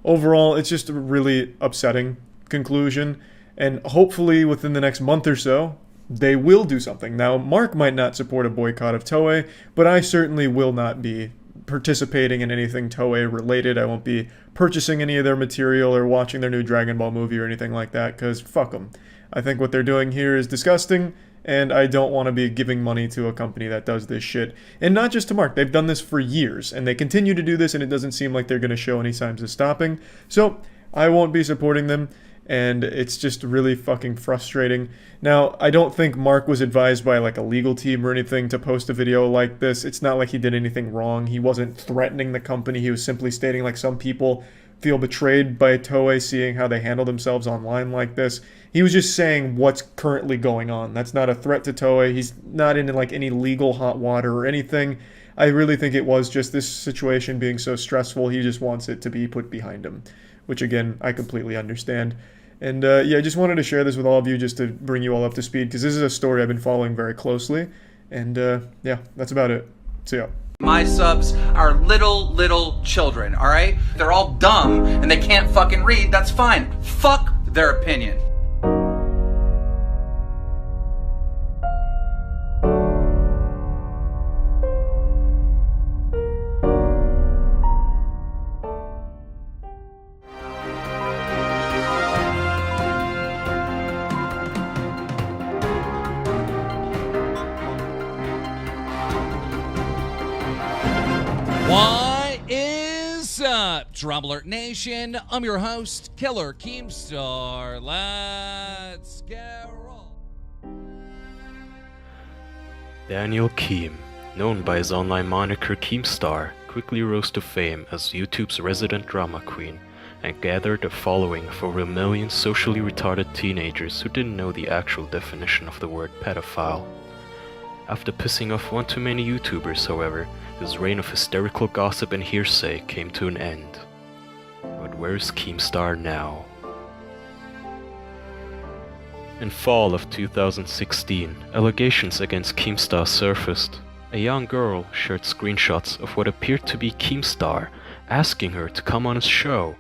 Overall, it's just a really upsetting conclusion, and hopefully within the next month or so, they will do something. Now, Mark might not support a boycott of Toei, but I certainly will not be participating in anything Toei related. I won't be purchasing any of their material or watching their new Dragon Ball movie or anything like that, because fuck them. I think what they're doing here is disgusting, and I don't want to be giving money to a company that does this shit. And not just to Mark, they've done this for years, and they continue to do this, and it doesn't seem like they're going to show any signs of stopping. So, I won't be supporting them, and it's just really fucking frustrating. Now, I don't think Mark was advised by like a legal team or anything to post a video like this. It's not like he did anything wrong. He wasn't threatening the company. He was simply stating like some people feel betrayed by Toei seeing how they handle themselves online like this. He was just saying what's currently going on. That's not a threat to Toei. He's not in like any legal hot water or anything. I really think it was just this situation being so stressful, he just wants it to be put behind him, which again, I completely understand. And yeah, I just wanted to share this with all of you just to bring you all up to speed, because this is a story I've been following very closely. And yeah, that's about it. See ya. My subs are little children, alright? They're all dumb and they can't fucking read, that's fine. Fuck their opinion. What is up, Drop Alert Nation? I'm your host, Killer Keemstar. Let's get roll. Daniel Keem, known by his online moniker Keemstar, quickly rose to fame as YouTube's resident drama queen and gathered a following of over 1 million socially retarded teenagers who didn't know the actual definition of the word pedophile. After pissing off one too many YouTubers, however, his reign of hysterical gossip and hearsay came to an end. But where's Keemstar now? In fall of 2016, allegations against Keemstar surfaced. A young girl shared screenshots of what appeared to be Keemstar asking her to come on his show,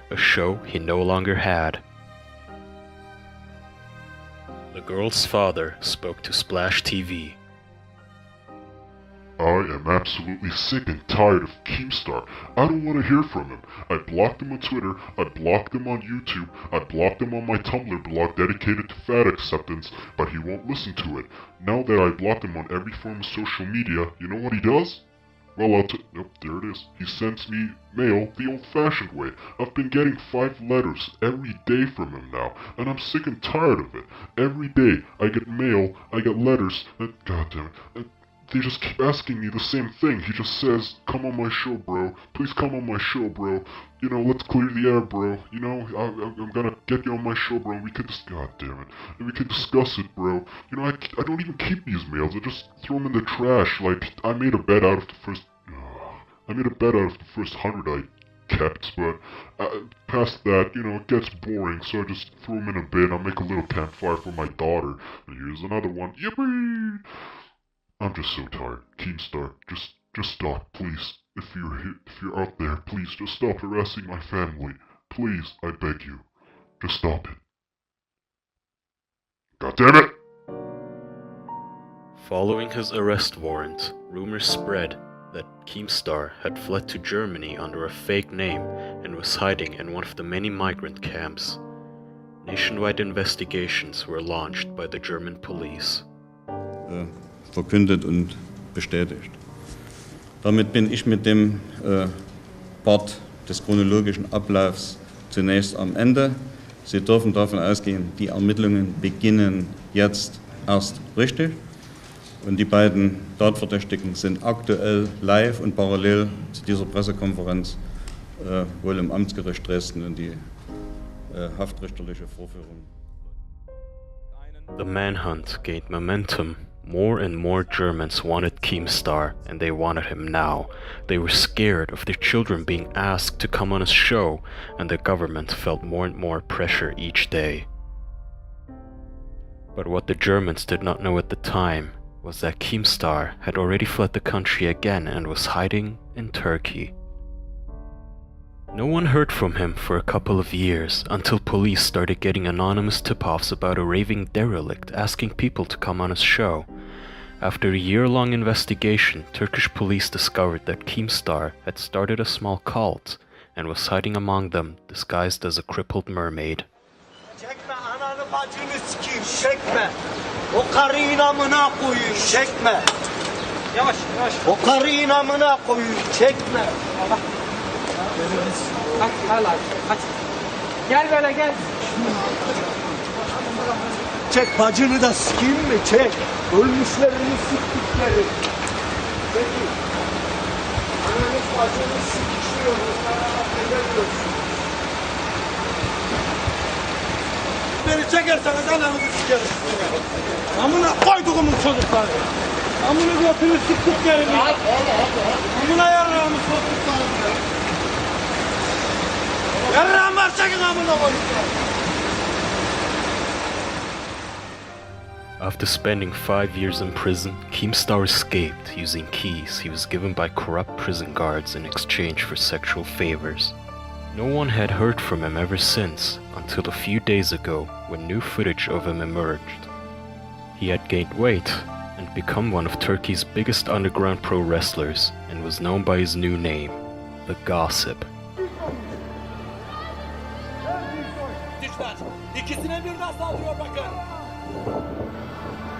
a show he no longer had. The girl's father spoke to Splash TV. I am absolutely sick and tired of Keemstar. I don't want to hear from him. I blocked him on Twitter, I blocked him on YouTube, I blocked him on my Tumblr blog dedicated to fat acceptance, but he won't listen to it. Now that I blocked him on every form of social media, you know what he does? Well, nope, there it is. He sends me mail the old-fashioned way. I've been getting 5 letters every day from him now, and I'm sick and tired of it. Every day, I get mail, I get letters, and god damn it, they just keep asking me the same thing. He just says, come on my show, bro. Please come on my show, bro. You know, let's clear the air, bro. You know, I'm gonna get you on my show, bro. We could just, god damn it. And we could discuss it, bro. You know, I don't even keep these mails. I just throw them in the trash. Like, I made a bet out of the first 100 I kept, but past that, you know, it gets boring, so I just throw them in a bin. I'll make a little campfire for my daughter. And here's another one. Yippee! I'm just so tired. Keemstar, just stop, please. If you're out there, please just stop harassing my family. Please, I beg you. Just stop it. God damn it! Following his arrest warrant, rumors spread that Keemstar had fled to Germany under a fake name and was hiding in one of the many migrant camps. Nationwide investigations were launched by the German police. Verkündet und bestätigt. Damit bin ich mit dem Part des chronologischen Ablaufs zunächst am Ende. Sie dürfen davon ausgehen, die Ermittlungen beginnen jetzt erst richtig. Und die beiden Tatverdächtigen sind aktuell live und parallel zu dieser Pressekonferenz wohl im Amtsgericht Dresden in die haftrichterliche Vorführung. The manhunt gained momentum. More and more Germans wanted Keemstar, and they wanted him now. They were scared of their children being asked to come on his show, and the government felt more and more pressure each day. But what the Germans did not know at the time was that Keemstar had already fled the country again and was hiding in Turkey. No one heard from him for a couple of years until police started getting anonymous tip-offs about a raving derelict asking people to come on his show. After a year-long investigation, Turkish police discovered that Keemstar had started a small cult and was hiding among them disguised as a crippled mermaid. Çekme ananı bacını sikeyim, çekme. O karı inamına koyayım, çekme. Yavaş yavaş. O karı inamına koyayım, çekme. Kaç hala kaç. Gel böyle gel. Çek bacını da sikeyim mi? Çek. Ölmüşlerini siktikleri. Peki. Ananız bacını sikişiyoruz. Beni çekerseniz ananızı sikerim. Amına koyduğumun çocukları. Amına götünü siktiklerini. Amına yarrağımı soktuklarını. Yarrağım var çekin amına koyduğum. After spending 5 years in prison, Keemstar escaped using keys he was given by corrupt prison guards in exchange for sexual favors. No one had heard from him ever since, until a few days ago when new footage of him emerged. He had gained weight and become one of Turkey's biggest underground pro wrestlers and was known by his new name, The Gossip. İkisine birden saldırıyor bakın.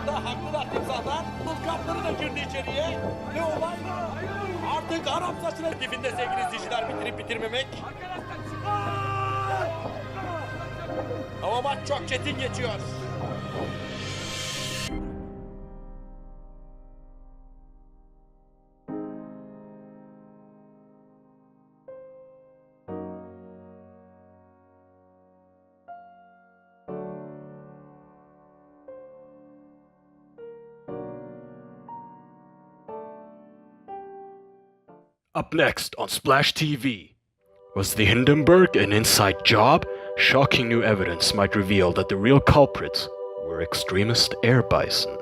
Da haklılar timsahlar. Bulgarları da girdi içeriye. Ve olay artık Arap saçının dibinde sevgili izleyiciler bitirip bitirmemek. Ama maç çok çetin geçiyor. Up next on Splash TV. Was the Hindenburg an inside job? Shocking new evidence might reveal that the real culprits were extremist air bison.